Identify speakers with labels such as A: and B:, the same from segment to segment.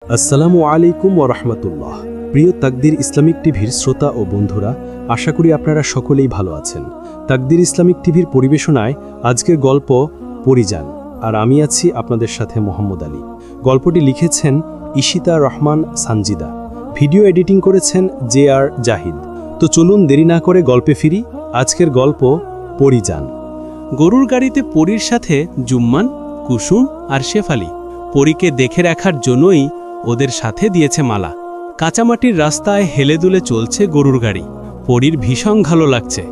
A: আসসালামু আলাইকুম ওয়া রাহমাতুল্লাহ। প্রিয় তাকদির ইসলামিক টিভির শ্রোতা ও বন্ধুরা, আশা করি আপনারা সকলেই ভালো আছেন। তাকদির ইসলামিক টিভির পরিবেশনায় আজকের গল্প পরিযান, আর আমি আছি আপনাদের সাথে মোহাম্মদ আলী। গল্পটি লিখেছেন ইশিতা রহমান সানজিদা, ভিডিও এডিটিং করেছেন JR জাহিদ। তো চলুন দেরি না করে গল্পে ফিরি। আজকের গল্প পরিযান।
B: গরুর গাড়িতে পরীর সাথে জুম্মান, কুসুম আর শেফালি পরীকে দেখে রাখার জন্যই ওদের সাথে দিয়েছে মালা। কাঁচামাটির রাস্তায় হেলে দুলে চলছে গরুর গাড়ি। পরীর ভীষণ ভালো লাগছে।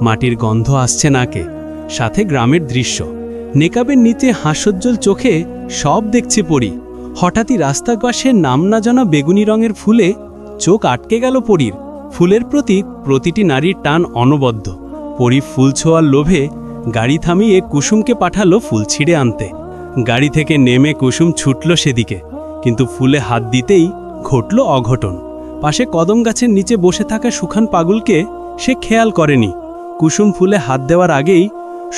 B: মাটির গন্ধ আসছে নাকে, সাথে গ্রামের দৃশ্য। নেকাবের নিচে হাস্যোজ্জ্বল চোখে সব দেখছে পরী। হঠাৎই রাস্তার পাশে নাম না জানা বেগুনি রঙের ফুলে চোখ আটকে গেল পরীর। ফুলের প্রতি প্রতিটি নারীর টান অনবদ্য। পরী ফুল ছোঁয়ার লোভে গাড়ি থামিয়ে কুসুমকে পাঠালো ফুল ছিঁড়ে আনতে। গাড়ি থেকে নেমে কুসুম ছুটল সেদিকে, কিন্তু ফুলে হাত দিতেই ঘটল অঘটন। পাশে কদম গাছের নিচে বসে থাকা সুখান পাগলকে সে খেয়াল করেনি। কুসুম ফুলে হাত দেওয়ার আগেই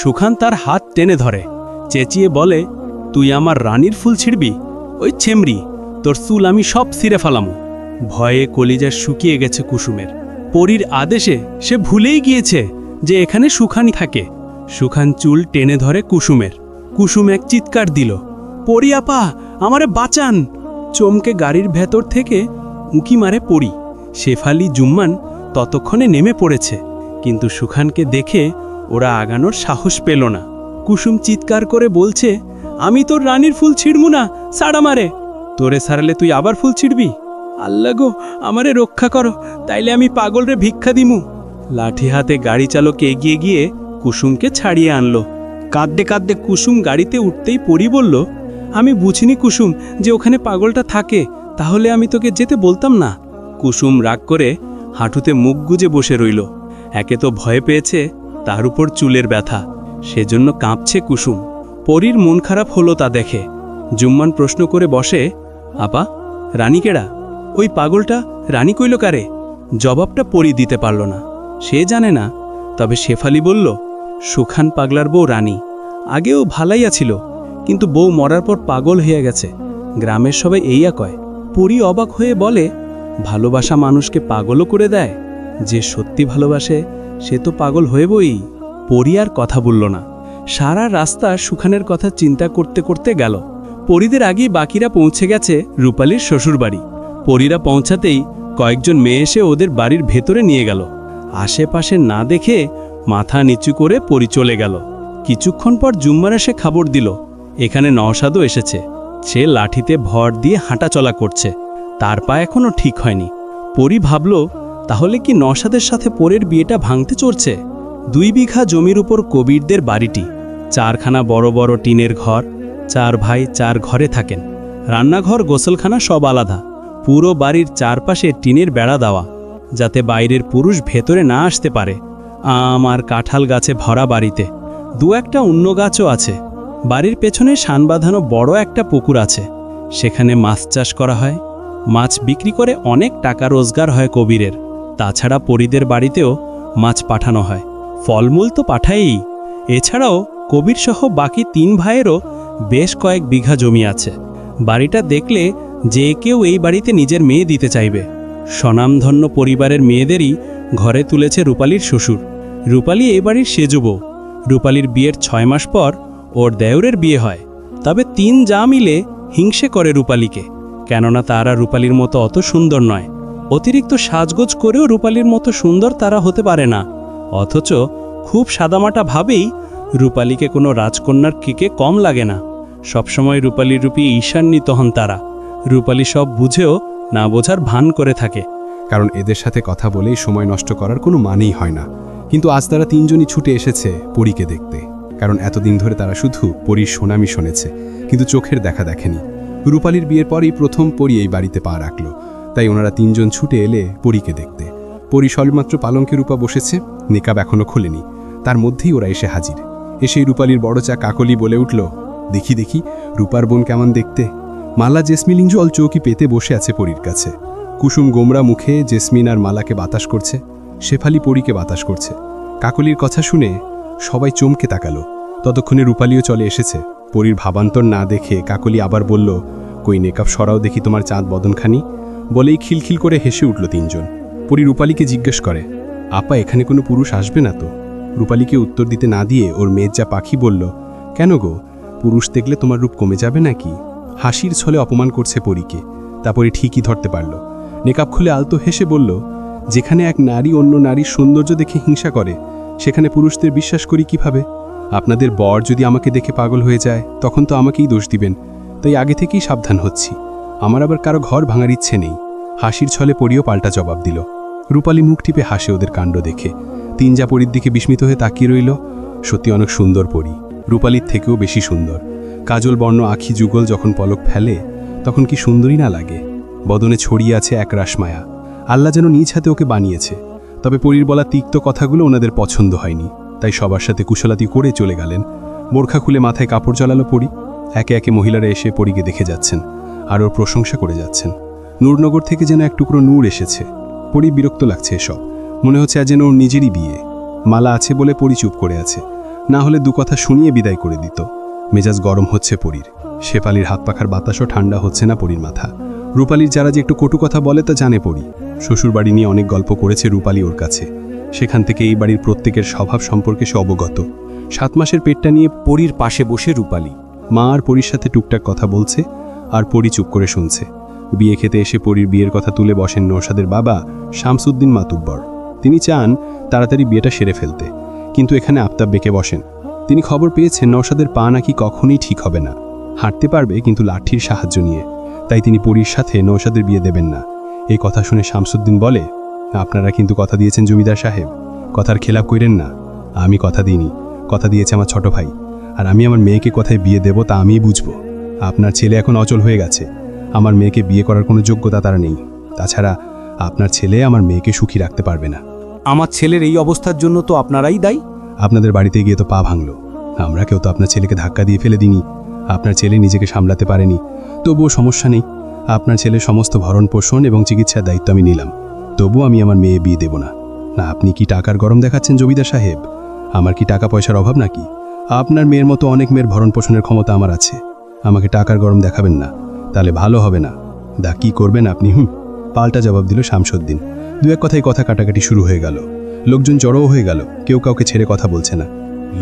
B: সুখান তার হাত টেনে ধরে, চেঁচিয়ে বলে, তুই আমার রানীর ফুল ছিঁড়বি? ওই ছেমরি, তোর চুল আমি সব ছিঁড়ে ফেলামু। ভয়ে কলিজা শুকিয়ে গেছে কুসুমের। পরীর আদেশে সে ভুলেই গিয়েছে যে এখানে সুখানই থাকে। সুখান চুল টেনে ধরে কুসুমের। কুসুম এক চিৎকার দিল, পরী আপা, আমারে বাঁচান! চমকে গাড়ির ভেতর থেকে উঁকি মারে পরী। শেফালি, জুম্মান ততক্ষণে নেমে পড়েছে, কিন্তু সুখানকে দেখে ওরা আগানোর সাহস পেল না। কুসুম চিৎকার করে বলছে, আমি তোর রানীর ফুল ছিঁড়মু না, সাড়া মারে। তোরে সারালে তুই আবার ফুল ছিঁড়বি? আল্লাহ গো, আমারে রক্ষা করো, তাইলে আমি পাগলরে ভিক্ষা দিমু। লাঠি হাতে গাড়ি চালক এগিয়ে গিয়ে কুসুমকে ছাড়িয়ে আনলো। কাঁদতে কাঁদতে কুসুম গাড়িতে উঠতেই পরী বলল, আমি বুঝিনি কুসুম যে ওখানে পাগলটা থাকে, তাহলে আমি তোকে যেতে বলতাম না। কুসুম রাগ করে হাঁটুতে মুখ গুজে বসে রইল। একে তো ভয় পেয়েছে, তার উপর চুলের ব্যথা, সেজন্য কাঁপছে কুসুম। পরীর মন খারাপ হলো তা দেখে। জুম্মান প্রশ্ন করে বসে, আপা, রানী কেডা? ওই পাগলটা রানী কইল কারে? জবাবটা পরী দিতে পারল না, সে জানে না। তবে শেফালি বলল, সুখান পাগলার বউ রানী। আগেও ভালাইয়া ছিল, কিন্তু বউ মরার পর পাগল হয়ে গেছে। গ্রামের সবাই এইয়া কয়। পরী অবাক হয়ে বলে, ভালোবাসা মানুষকে পাগলও করে দেয়? যে সত্যি ভালোবাসে সে তো পাগল হয়েবই। পরী আর কথা বলল না। সারা রাস্তা সুখানের কথা চিন্তা করতে করতে গেল। পরীদের আগেই বাকিরা পৌঁছে গেছে রূপালীর শ্বশুরবাড়ি। পরীরা পৌঁছাতেই কয়েকজন মেয়ে এসে ওদের বাড়ির ভেতরে নিয়ে গেল। আশেপাশে না দেখে মাথা নিচু করে পরী চলে গেল। কিছুক্ষণ পর জুম্মার এসে খবর দিল, এখানে নওশাদও এসেছে। সে লাঠিতে ভর দিয়ে হাঁটাচলা করছে, তার পা এখনো ঠিক হয়নি। পরী ভাবল, তাহলে কি নওশাদের সাথে পরের বিয়েটা ভাঙতে চড়ছে? 2 বিঘা জমির উপর কবিরদের বাড়িটি। 4খানা বড় বড় টিনের ঘর। 4 ভাই 4 ঘরে থাকেন। রান্নাঘর, গোসলখানা সব আলাদা। পুরো বাড়ির চারপাশে টিনের বেড়া দেওয়া, যাতে বাইরের পুরুষ ভেতরে না আসতে পারে। আম আর কাঁঠাল গাছে ভরা বাড়িতে। 2-1টা অন্য গাছও আছে। বাড়ির পেছনে শান বাঁধানো বড় একটা পুকুর আছে, সেখানে মাছ চাষ করা হয়। মাছ বিক্রি করে অনেক টাকা রোজগার হয় কবিরের। তাছাড়া পরীদের বাড়িতেও মাছ পাঠানো হয়। ফলমূল তো পাঠায়ই। এছাড়াও কবির সহ বাকি 3 ভাইয়েরও বেশ কয়েক বিঘা জমি আছে। বাড়িটা দেখলে যে কেউ এই বাড়িতে নিজের মেয়ে দিতে চাইবে। স্বনামধন্য পরিবারের মেয়েদেরই ঘরে তুলেছে রূপালীর শ্বশুর। রূপালী এই বাড়ির সেজ বউ। রূপালীর বিয়ের 6 মাস পর ওর দেওরের বিয়ে হয়। তবে 3 যা মিলে হিংসে করে রূপালীকে, কেননা তারা রূপালীর মতো অত সুন্দর নয়। অতিরিক্ত সাজগোজ করেও রূপালীর মতো সুন্দর তারা হতে পারে না। অথচ খুব সাদামাটা ভাবেই রূপালীকে কোনো রাজকন্যার কিকে কম লাগে না। সবসময় রূপালীর রূপে ঈর্ষান্বিত হন তারা। রূপালী সব বুঝেও না বোঝার ভান করে থাকে,
C: কারণ এদের সাথে কথা বলেই সময় নষ্ট করার কোনো মানেই হয় না। কিন্তু আজ তারা 3 জনই ছুটে এসেছে পরীকে দেখতে, কারণ এতদিন ধরে তারা শুধু পরীর সোনামি শুনেছে, কিন্তু চোখের দেখা দেখেনি। রূপালীর বিয়ের পরেই প্রথম পরী এই বাড়িতে পা রাখল, তাই ওনারা 3 জন ছুটে এলে পরীকে দেখতে। পরী সবেমাত্র পালঙ্কের উপর বসেছে, নিকাব এখনো খোলেনি। তার মধ্যেই ওরা এসে হাজির। এসেই রূপালীর বড় চা কাকলি বলে উঠল, দেখি দেখি রূপার বোন কেমন দেখতে। মালা জেসমিন জল চৌকি পেতে বসে আছে পরীর কাছে। কুসুম গোমরা মুখে জেসমিন আর মালাকে বাতাস করছে। শেফালি পরীকে বাতাস করছে। কাকলির কথা শুনে সবাই চমকে তাকালো। ততক্ষণে রূপালীও চলে এসেছে। পরীর ভাবান্তর না দেখে কাকলি আবার বলল, কই নেকাব সরাও দেখি তোমার চাঁদ বদনখানি। বলেই খিলখিল করে হেসে উঠল তিনজন। পরী রূপালীকে জিজ্ঞেস করে, আপা এখানে কোনো পুরুষ আসবে না তো? রূপালীকে উত্তর দিতে না দিয়ে ওর মেয়ের যা পাখি বলল, কেন গো, পুরুষ দেখলে তোমার রূপ কমে যাবে নাকি? হাসির ছলে অপমান করছে পরীকে। তারপরে ঠিকই ধরতে পারল। নেকাব খুলে আলতো হেসে বলল, যেখানে এক নারী অন্য নারীর সৌন্দর্য দেখে হিংসা করে, সেখানে পুরুষদের বিশ্বাস করি কিভাবে? আপনাদের বর যদি আমাকে দেখে পাগল হয়ে যায়, তখন তো আমাকেই দোষ দিবেন। তাই আগে থেকেই সাবধান হচ্ছি। আমার আবার কারো ঘর ভাঙার ইচ্ছে নেই। হাসির ছলে পরীও পাল্টা জবাব দিল। রূপালী মুখ টিপে হাসে ওদের কাণ্ড দেখে। তিনজা পরীর দিকে বিস্মিত হয়ে তাকিয়ে রইল। সত্যি অনেক সুন্দর পরী, রূপালীর থেকেও বেশি সুন্দর। কাজল বর্ণ আখি যুগল যখন পলক ফেলে, তখন কি সুন্দরী না লাগে? বদনে ছড়িয়ে আছে এক রাসমায়া। আল্লাহ যেন নিজ হাতে ওকে বানিয়েছে। তবে পরীর বলা তিক্ত কথাগুলো ওনাদের পছন্দ হয়নি, তাই সবার সাথে কুশলাতি করে চলে গেলেন। বোরখা খুলে মাথায় কাপড় জ্বালালো পরী। একে একে মহিলারা এসে পরীকে দেখে যাচ্ছেন আর ওর প্রশংসা করে যাচ্ছেন। নূরনগর থেকে যেন এক টুকরো নূর এসেছে। পরী বিরক্ত লাগছে এসব। মনে হচ্ছে আজ যেন ওর নিজেরই বিয়ে। মালা আছে বলে পরী চুপ করে আছে, না হলে দু কথা শুনিয়ে বিদায় করে দিত। মেজাজ গরম হচ্ছে পরীর। শেফালির হাত পাখার বাতাসও ঠান্ডা হচ্ছে না পরীর মাথা। রূপালীর যারা যে একটু কটু কথা বলে তা জানে পরী। শ্বশুর বাড়ি নিয়ে অনেক গল্প করেছে রূপালী ওর কাছে। সেখান থেকে এই বাড়ির প্রত্যেকের স্বভাব সম্পর্কে সে অবগত। 7 মাসের পেটটা নিয়ে পরীর পাশে বসে রূপালী মা আর পরীর সাথে টুকটাক কথা বলছে, আর পরী চুপ করে শুনছে। বিয়ে খেতে এসে পরীর বিয়ের কথা তুলে বসেন নৌশাদের বাবা শামসুদ্দিন মাতুব্বর। তিনি চান তাড়াতাড়ি বিয়েটা সেরে ফেলতে, কিন্তু এখানে আফতাব বেঁকে বসেন। তিনি খবর পেয়েছেন নৌশাদের পা নাকি কখনোই ঠিক হবে না। হাঁটতে পারবে কিন্তু লাঠির সাহায্য নিয়ে। তাই তিনি পরীর সাথে নৌশাদের বিয়ে দেবেন না। এই কথা শুনে শামসুদ্দিন বলে, আপনারা কিন্তু কথা দিয়েছেন জমিদার সাহেব, কথার খেলাপ কইরেন না। আমি কথা দিইনি, কথা দিয়েছে আমার ছোট ভাই। আর আমি আমার মেয়েকে কোথায় বিয়ে দেব তা আমিই বুঝবো। আপনার ছেলে এখন অচল হয়ে গেছে। আমার মেয়েকে বিয়ে করার কোনো যোগ্যতা তারা নেই। তাছাড়া আপনার ছেলে আমার মেয়েকে সুখী রাখতে পারবে না।
B: আমার ছেলের এই অবস্থার জন্য তো আপনারাই দায়ী।
C: আপনাদের বাড়িতে গিয়ে তো পা ভাঙলো। আমরা কেউ তো আপনার ছেলেকে ধাক্কা দিয়ে ফেলে দিইনি। আপনার ছেলে নিজেকে সামলাতে পারেনি, তবুও সমস্যা নেই। আপনার ছেলের সমস্ত ভরণ পোষণ এবং চিকিৎসার দায়িত্ব আমি নিলাম। তবুও আমি আমার মেয়ে বিয়ে দেব না। না, আপনি কি টাকার গরম দেখাচ্ছেন জমিদার সাহেব? আমার কি টাকা পয়সার অভাব নাকি? আপনার মেয়ের মতো অনেক মেয়ের ভরণ পোষণের ক্ষমতা আমার আছে। আমাকে টাকার গরম দেখাবেন না, তাহলে ভালো হবে না। দা কি করবেন আপনি? পাল্টা জবাব দিল শামসুদ্দিন। দু এক কথায় কথা কাটাকাটি শুরু হয়ে গেল। লোকজন জড়ো হয়ে গেল, কেউ কাউকে ছেড়ে কথা বলছে না।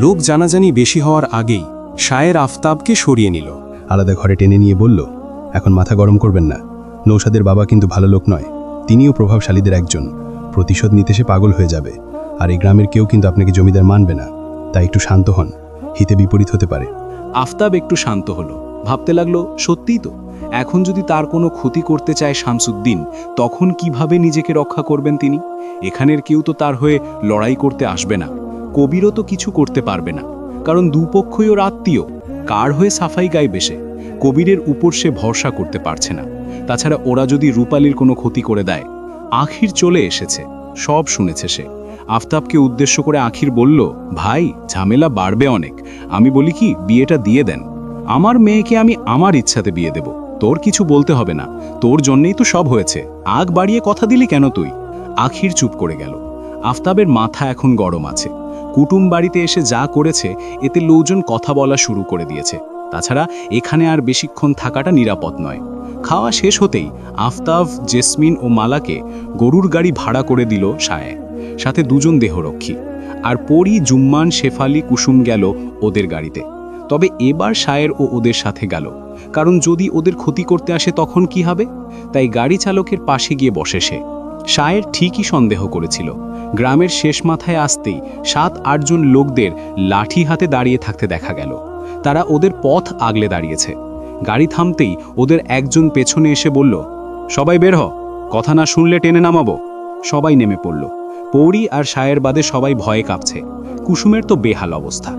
B: লোক জানাজানি বেশি হওয়ার আগেই শায়ের আফতাবকে সরিয়ে নিল।
C: আলাদা ঘরে টেনে নিয়ে বলল, এখন মাথা গরম করবেন না। নৌশাদের বাবা কিন্তু ভালো লোক নয়। তিনিও প্রভাবশালীদের একজন। প্রতিশোধ নিতে সে পাগল হয়ে যাবে। আর এই গ্রামের কেউ কিন্তু আপনাকে জমিদার মানবে না। তাই একটু শান্ত হন, হিতে বিপরীত হতে পারে।
B: আফতাব একটু শান্ত হলো। ভাবতে লাগলো, সত্যিই তো, এখন যদি তার কোনো ক্ষতি করতে চায় শামসুদ্দিন, তখন কিভাবে নিজেকে রক্ষা করবেন তিনি? এখানের কেউ তো তার হয়ে লড়াই করতে আসবে না। কবিরও তো কিছু করতে পারবে না, কারণ দুপক্ষই ওর আত্মীয়। কার হয়ে সাফাই গাইবে সে? কবিরের উপর সে ভরসা করতে পারছে না। তাছাড়া ওরা যদি রূপালীর কোনো ক্ষতি করে দেয়। আখির চলে এসেছে, সব শুনেছে সে। আফতাবকে উদ্দেশ্য করে আখির বলল, ভাই, ঝামেলা বাড়বে অনেক। আমি বলি কি, বিয়েটা দিয়ে দেন। আমার মেয়েকে আমি আমার ইচ্ছাতে বিয়ে দেব, তোর কিছু বলতে হবে না। তোর জন্যই তো সব হয়েছে, আগ বাড়িয়ে কথা দিলি কেন তুই? আখির চুপ করে গেল। আফতাবের মাথা এখন গরম আছে। কুটুম বাড়িতে এসে যা করেছে, এতে লোকজন কথা বলা শুরু করে দিয়েছে। তাছাড়া এখানে আর বেশিক্ষণ থাকাটা নিরাপদ নয়। খাওয়া শেষ হতেই আফতাব, জেসমিন ও মালাকে গরুর গাড়ি ভাড়া করে দিল শায়ে, সাথে 2 জন দেহরক্ষী। আর পরী, জুম্মান, শেফালি, কুসুম গেল ওদের গাড়িতে। তবে এবার শায়ের ও ওদের সাথে গেল, কারণ যদি ওদের ক্ষতি করতে আসে তখন কি হবে? তাই গাড়ি চালকের পাশে গিয়ে বসে সে। শায়ের ঠিকই সন্দেহ করেছিল। গ্রামের শেষ মাথায় আসতেই 7-8 জন লোকদের লাঠি হাতে দাঁড়িয়ে থাকতে দেখা গেল। তারা ওদের পথ আগলে দাঁড়িয়েছে। গাড়ি থামতেই ওদের একজন পেছনে এসে বলল, সবাই বের হ, কথা না শুনলে টেনে নামাবো। সবাই নেমে পড়ল। পৌরি আর শায়ের বাদে সবাই ভয়ে কাঁপছে। কুসুমের তো বেহাল অবস্থা।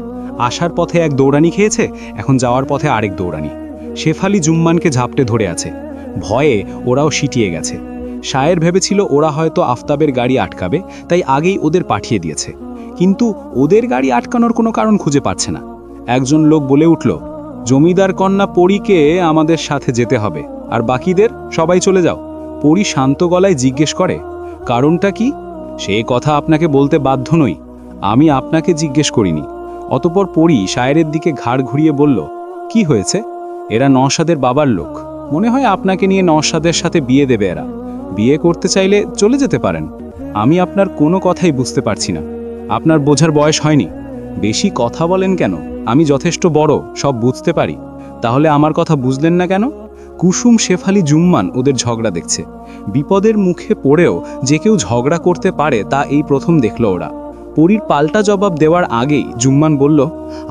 B: আসার পথে এক দৌড়ানি খেয়েছে, এখন যাওয়ার পথে আরেক দৌড়ানি। শেফালি জুম্মানকে ঝাপটে ধরে আছে। ভয়ে ওরাও সিটিয়ে গেছে। শায়ের ভেবেছিল ওরা হয়তো আফতাবের গাড়ি আটকাবে, তাই আগেই ওদের পাঠিয়ে দিয়েছে। কিন্তু ওদের গাড়ি আটকানোর কোনো কারণ খুঁজে পাচ্ছে না। একজন লোক বলে উঠল, জমিদার কন্যা পরীকে আমাদের সাথে যেতে হবে, আর বাকিদের সবাই চলে যাও। পরী শান্ত গলায় জিজ্ঞেস করে, কারণটা কি? সে কথা আপনাকে বলতে বাধ্য নই, আমি আপনাকে জিজ্ঞেস করিনি। অতঃপর পরী শায়েরের দিকে ঘাড় ঘুরিয়ে বলল, কি হয়েছে? এরা নওশাদের বাবার লোক,
D: মনে হয় আপনাকে নিয়ে নওশাদের সাথে বিয়ে দেবে এরা। বিয়ে করতে চাইলে চলে যেতে পারেন। আমি আপনার কোনো কথাই বুঝতে পারছি না। আপনার বোঝার বয়স হয়নি। বেশি কথা বলেন কেন? আমি যথেষ্ট বড়, সব বুঝতে পারি। তাহলে আমার কথা বুঝলেন না কেন? কুসুম, শেফালি, জুম্মান ওদের ঝগড়া দেখছে। বিপদের মুখে পড়েও যে কেউ ঝগড়া করতে পারে তা এই প্রথম দেখল ওরা। পরীর পাল্টা জবাব দেওয়ার আগেই জুম্মান বলল,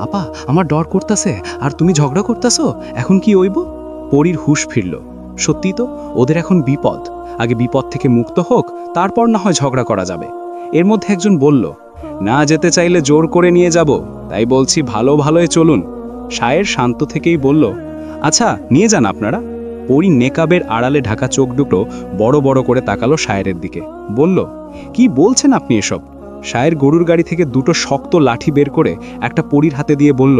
D: আপা আমার ডর করতেছে, আর তুমি ঝগড়া করতেছো, এখন কি হইব? পরীর হুঁশ ফিরল। সত্যি তো, ওদের এখন বিপদ। আগে বিপদ থেকে মুক্ত হোক, তারপর না হয় ঝগড়া করা যাবে। এর মধ্যে একজন বলল, না যেতে চাইলে জোর করে নিয়ে যাব, তাই বলছি ভালো ভালোই চলুন। শায়ের শান্ত থেকেই বলল, আচ্ছা নিয়ে যান আপনারা। পরী নেকাবের আড়ালে ঢাকা চোখ দুটো বড় বড় করে তাকালো শায়ের দিকে, বলল, কি বলছেন আপনি এসব? শায়ের গরুর গাড়ি থেকে দুটো শক্ত লাঠি বের করে একটা পরীর হাতে দিয়ে বলল,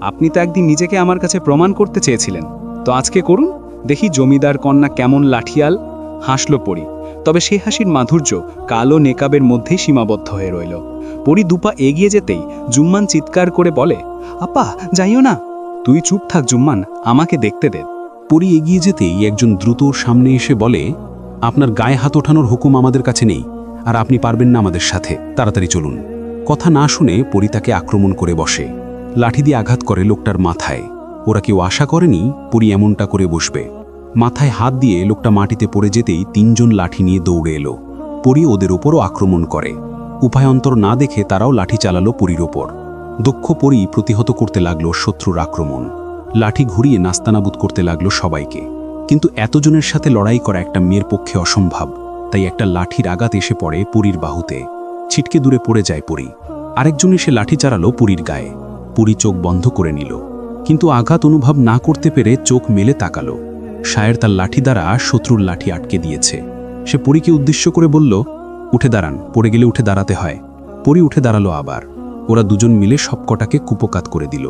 D: আপনি তো একদিন নিজেকে আমার কাছে প্রমাণ করতে চেয়েছিলেন, তো আজকে করুন, দেখি জমিদার কন্যা কেমন লাঠিয়াল। হাসল পরী, তবে সেই হাসির মাধুর্য কালো নেকাবের মধ্যেই সীমাবদ্ধ হয়ে রইল। পরী দুপা এগিয়ে যেতেই জুম্মান চিৎকার করে বলে, আপা যাইও না। তুই চুপ থাক জুম্মান, আমাকে দেখতে দে।
C: পরী এগিয়ে যেতেই একজন দ্রুত সামনে এসে বলে, আপনার গায়ে হাত ওঠানোর হুকুম আমাদের কাছে নেই, আর আপনি পারবেন না আমাদের সাথে, তাড়াতাড়ি চলুন। কথা না শুনে পরী তাকে আক্রমণ করে বসে, লাঠি দিয়ে আঘাত করে লোকটার মাথায়। ওরা কেউ আশা করেনি পরী এমনটা করে বসবে। মাথায় হাত দিয়ে লোকটা মাটিতে পড়ে যেতেই তিনজন লাঠি নিয়ে দৌড়ে এলো। পরী ওদের ওপরও আক্রমণ করে। উপায়ান্তর না দেখে তারাও লাঠি চালালো পরীর ওপর। দক্ষ পরী প্রতিহত করতে লাগলো শত্রুর আক্রমণ। লাঠি ঘুরিয়ে নাস্তানাবুদ করতে লাগলো সবাইকে। কিন্তু এতজনের সাথে লড়াই করা একটা মেয়ের পক্ষে অসম্ভব, তাই একটা লাঠির আঘাত এসে পড়ে পরীর বাহুতে। ছিটকে দূরে পড়ে যায় পরী। আরেকজন এসে লাঠি চালালো পরীর গায়ে। পরী চোখ বন্ধ করে নিল, কিন্তু আঘাত অনুভব না করতে পেরে চোখ মেলে তাকালো। শায়ের তার লাঠি দ্বারা শত্রুর লাঠি আটকে দিয়েছে। সে পরীকে উদ্দেশ্য করে বলল, উঠে দাঁড়ান, পড়ে গেলে উঠে দাঁড়াতে হয়। পরী উঠে দাঁড়ালো আবার। ওরা দুজন মিলে সবকটাকে কুপকাত করে দিল।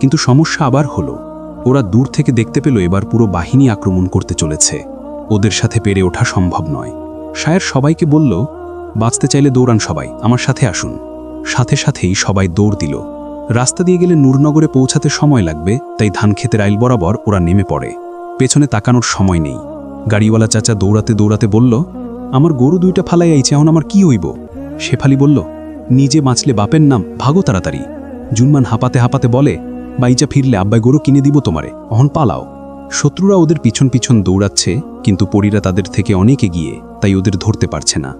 C: কিন্তু সমস্যা আবার হলো। ওরা দূর থেকে দেখতে পেল এবার পুরো বাহিনী আক্রমণ করতে চলেছে। ওদের সাথে পেরে ওঠা সম্ভব নয়। শায়ের সবাইকে বলল, বাঁচতে চাইলে দৌড়ান সবাই, আমার সাথে আসুন। সাথে সাথেই সবাই দৌড় দিল। রাস্তা দিয়ে গেলে নূরনগরে পৌঁছাতে সময় লাগবে, তাই ধানক্ষেতের আইল বরাবর ওরা নেমে পড়ে। পেছনে তাকানোর সময় নেই। গাড়িওয়ালা চাচা দৌড়াতে দৌড়াতে বলল, আমার গরু দুইটা ফালাই আইছে, এখন আমার কি হইব? শেফালি বলল, নিজে বাঁচলে বাপের নাম, ভাগো তাড়াতাড়ি। জুম্মান হাঁপাতে হাঁপাতে বলে, বাইচা ফিরলে আব্বাই গরু কিনে দিব তোমারে, অহন পালাও। শত্রুরা ওদের পিছন পিছন দৌড়াচ্ছে, কিন্তু পরীরা তাদের থেকে অনেক এগিয়ে, তাই ওদের ধরতে পারছে না।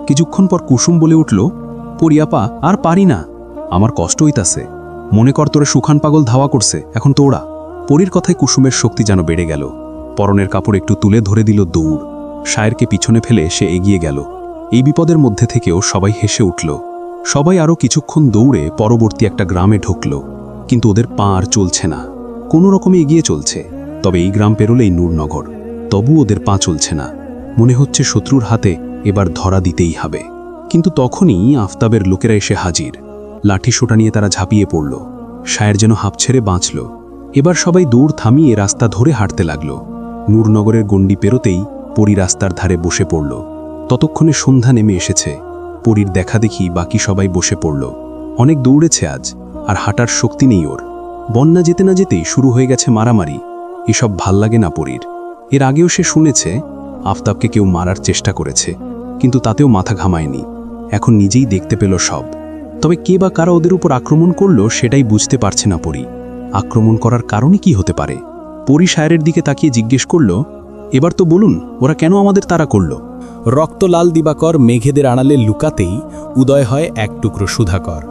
C: কিছুক্ষণ পর কুসুম বলে উঠল, পরী আপা আর পারি না, আমার কষ্ট হইতাছে। মনে কর তোরে সুখান পাগল ধাওয়া করছে, এখন তোড়া। পরীর কথায় কুসুমের শক্তি যেন বেড়ে গেল। পরনের কাপড় একটু তুলে ধরে দিল দৌড়। শায়েরকে পিছনে ফেলে সে এগিয়ে গেল। এই বিপদের মধ্যে থেকেও সবাই হেসে উঠল। সবাই আরও কিছুক্ষণ দৌড়ে পরবর্তী একটা গ্রামে ঢুকল। কিন্তু ওদের পা আর চলছে না, কোনো রকমে এগিয়ে চলছে। তবে এই গ্রাম পেরোলেই নূরনগর, তবু ওদের পা চলছে না। মনে হচ্ছে শত্রুর হাতে এবার ধরা দিতেই হবে। কিন্তু তখনই আফতাবের লোকেরা এসে হাজির। লাঠি সোটা নিয়ে তারা ঝাঁপিয়ে পড়ল। শায়ের যেন হাঁপ ছেড়ে বাঁচল। এবার সবাই দৌড় থামিয়ে রাস্তা ধরে হাঁটতে লাগল। নূরনগরের গণ্ডি পেরোতেই পরী রাস্তার ধারে বসে পড়ল। ততক্ষণে সন্ধ্যা নেমে এসেছে। পরীর দেখা দেখি বাকি সবাই বসে পড়ল। অনেক দৌড়েছে আজ, আর হাঁটার শক্তি নেই ওর। বন্যা যেতে না যেতেই শুরু হয়ে গেছে মারামারি। এসব ভাল লাগে না পরীর। এর আগেও সে শুনেছে আফতাবকে কেউ মারার চেষ্টা করেছে, কিন্তু তাতেও মাথা ঘামায়নি। এখন নিজেই দেখতে পেল সব। তবে কে বা কারা ওদের উপর আক্রমণ করলো সেটাই বুঝতে পারছে না পরী। আক্রমণ করার কারণে কি হতে পারে? পরী শায়েরের দিকে তাকিয়ে জিজ্ঞেস করল, এবার তো বলুন, ওরা কেন আমাদের তাড়া করল?
E: রক্তলাল দিবাকর মেঘেদের আড়ালে লুকাতেই উদয় হয় এক টুকরো সুধাকর।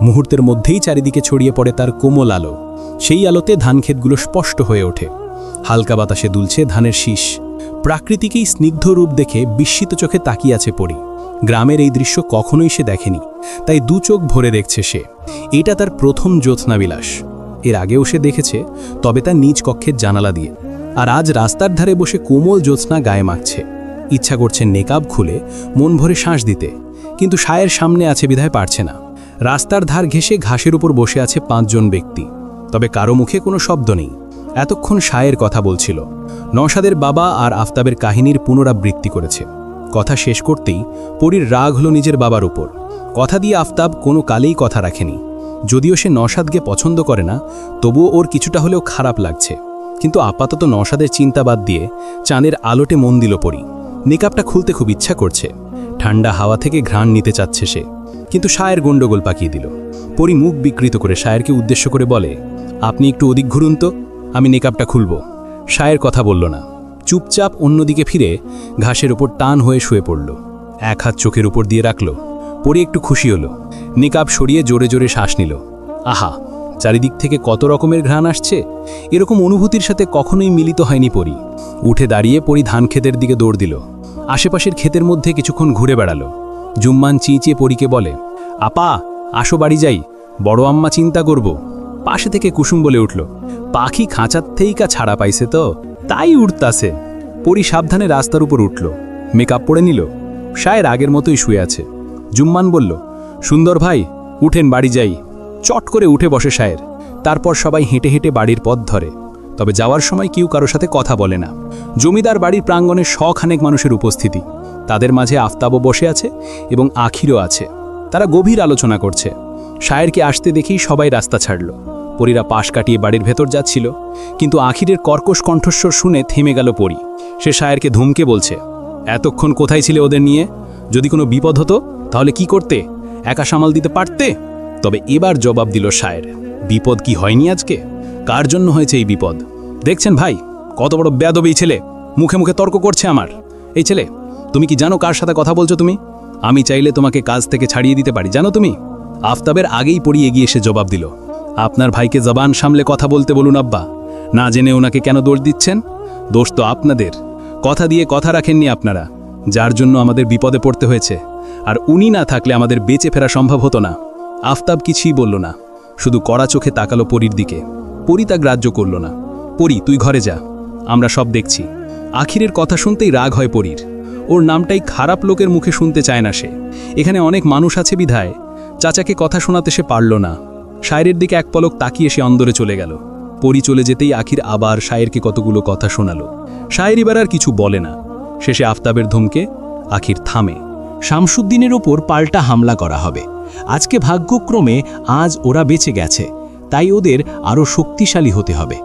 E: মুহূর্তের মধ্যেই চারিদিকে ছড়িয়ে পড়ে তার কোমল আলো। সেই আলোতে ধানক্ষেতগুলো স্পষ্ট হয়ে ওঠে। হালকা বাতাসে দুলছে ধানের শীষ। প্রাকৃতিকেই স্নিগ্ধ রূপ দেখে বিস্মিত চোখে তাকিয়ে আছে পরী। গ্রামের এই দৃশ্য কখনোই সে দেখেনি, তাই দু চোখ ভরে দেখছে সে। এটা তার প্রথম জ্যোৎস্নাবিলাস। এর আগেও সে দেখেছে, তবে তার নিজ কক্ষের জানালা দিয়ে। আর আজ রাস্তার ধারে বসে কোমল জ্যোৎস্না গায়ে মাখছে। ইচ্ছা করছে নেকাব খুলে মন ভরে শ্বাস দিতে, কিন্তু শায়ের সামনে আছে বিধায় পারছে না। রাস্তার ধার ঘেঁষে ঘাসের উপর বসে আছে 5 জন ব্যক্তি, তবে কারো মুখে কোনো শব্দ নেই। এতক্ষণ শায়ের কথা বলছিল। নওশাদের বাবা আর আফতাবের কাহিনীর পুনরাবৃত্তি করেছে। কথা শেষ করতেই পরীর রাগ হলো নিজের বাবার উপর। কথা দিয়ে আফতাব কোনো কালেই কথা রাখেনি। যদিও সে নওশাদকে পছন্দ করে না, তবুও ওর কিছুটা হলেও খারাপ লাগছে। কিন্তু আপাতত নওশাদের চিন্তা বাদ দিয়ে চাঁদের আলোটে মন দিল পরি। নিকাবটা খুলতে খুব ইচ্ছা করছে, ঠান্ডা হাওয়া থেকে ঘ্রাণ নিতে চাচ্ছে সে, কিন্তু শায়ের গন্ডগোল পাকিয়ে দিল। পরি মুখ বিকৃত করে শায়েরকে উদ্দেশ্য করে বলে, আপনি একটু ওদিক ঘুরুন তো, আমি নিকাবটা খুলব। শায়ের কথা বলল না, চুপচাপ অন্যদিকে ফিরে ঘাসের ওপর টান হয়ে শুয়ে পড়ল, এক হাত চোখের উপর দিয়ে রাখল। পরি একটু খুশি হলো, নিকাব সরিয়ে জোরে জোরে শ্বাস নিল। আহা, চারিদিক থেকে কত রকমের ঘ্রাণ আসছে, এরকম অনুভূতির সাথে কখনোই মিলিত হয়নি পরি। উঠে দাঁড়িয়ে পরি ধান ক্ষেতের দিকে দৌড় দিল। আশেপাশের ক্ষেতের মধ্যে কিছুক্ষণ ঘুরে বেড়ালো। জুম্মান চিঁচিয়ে পরীকে বলে, আপা আসো বাড়ি যাই, বড় আম্মা চিন্তা করব। পাশে থেকে কুসুম বলে উঠল, পাখি খাঁচার থেইকা ছাড়া পাইছে তো, তাই উঠতাছে। পরি সাবধানে রাস্তার উপর উঠল, মেকআপ পরে নিল। শায়ের আগের মতোই শুয়ে আছে। জুম্মান বলল, সুন্দর ভাই উঠেন, বাড়ি যাই। চট করে উঠে বসে শায়ের। তারপর সবাই হেঁটে হেঁটে বাড়ির পথ ধরে, তবে যাওয়ার সময় কেউ কারো সাথে কথা বলে না। জমিদার বাড়ির প্রাঙ্গণে শখানেক মানুষের উপস্থিতি, তাদের মাঝে আফতাবও বসে আছে এবং আখিরও আছে। তারা গভীর আলোচনা করছে। শায়েরকে আসতে দেখেই সবাই রাস্তা ছাড়ল। পরীরা পাশ কাটিয়ে বাড়ির ভেতর যাচ্ছিল, কিন্তু আখিরের কর্কশ কণ্ঠস্বর শুনে থেমে গেল পরী। সে শায়েরকে ধমকে বলছে, এতক্ষণ কোথায় ছিলে ওদের নিয়ে? যদি কোনো বিপদ হতো তাহলে কি করতে? একা সামাল দিতে পারতে? তবে এবার জবাব দিল শায়ের, বিপদ কি হয়নি আজকে? কার জন্য হয়েছে এই বিপদ? দেখছেন ভাই, কত বড় বেয়াদবি ছেলে, মুখে মুখে তর্ক করছে আমার। এই ছেলে, তুমি কি জানো কার সাথে কথা বলছো তুমি? আমি চাইলে তোমাকে কাজ থেকে ছাড়িয়ে দিতে পারি, জানো তুমি? আফতাবের আগেই পড়ি এগিয়ে এসে জবাব দিল, আপনার ভাইকে জবান সামলে কথা বলতে বলুন আব্বা। না জেনে ওনাকে কেন দোষ দিচ্ছেন? দোষ তো আপনাদের, কথা দিয়ে কথা রাখেননি আপনারা, যার জন্য আমাদের বিপদে পড়তে হয়েছে। আর উনি না থাকলে আমাদের বেঁচে ফেরা সম্ভব হতো না। আফতাব কিছুই বলল না, শুধু কড়া চোখে তাকালো পরীর দিকে। পরী তা গ্রাহ্য করল না। পরী, তুই ঘরে যা, আমরা সব দেখছি। আখিরের কথা শুনতেই রাগ হয় পরীর। ওর নামটাই খারাপ লোকের মুখে শুনতে চায় না সে। এখানে অনেক মানুষ আছে বিধায় চাচাকে কথা শোনাতে সে পারল না। শায়েরের দিকে এক পলক তাকিয়ে সে অন্দরে চলে গেল। পরী চলে যেতেই আখির আবার শায়েরকে কতগুলো কথা শোনালো। শায়ের এবার আর কিছু বলে না। শেষে আফতাবের ধমকে আখির থামে।
B: শামসুদ্দিনের ওপর পাল্টা হামলা করা হবে। আজকে ভাগ্যক্রমে আজ ওরা বেঁচে গেছে, তাই ওদের আরও শক্তিশালী হতে হবে।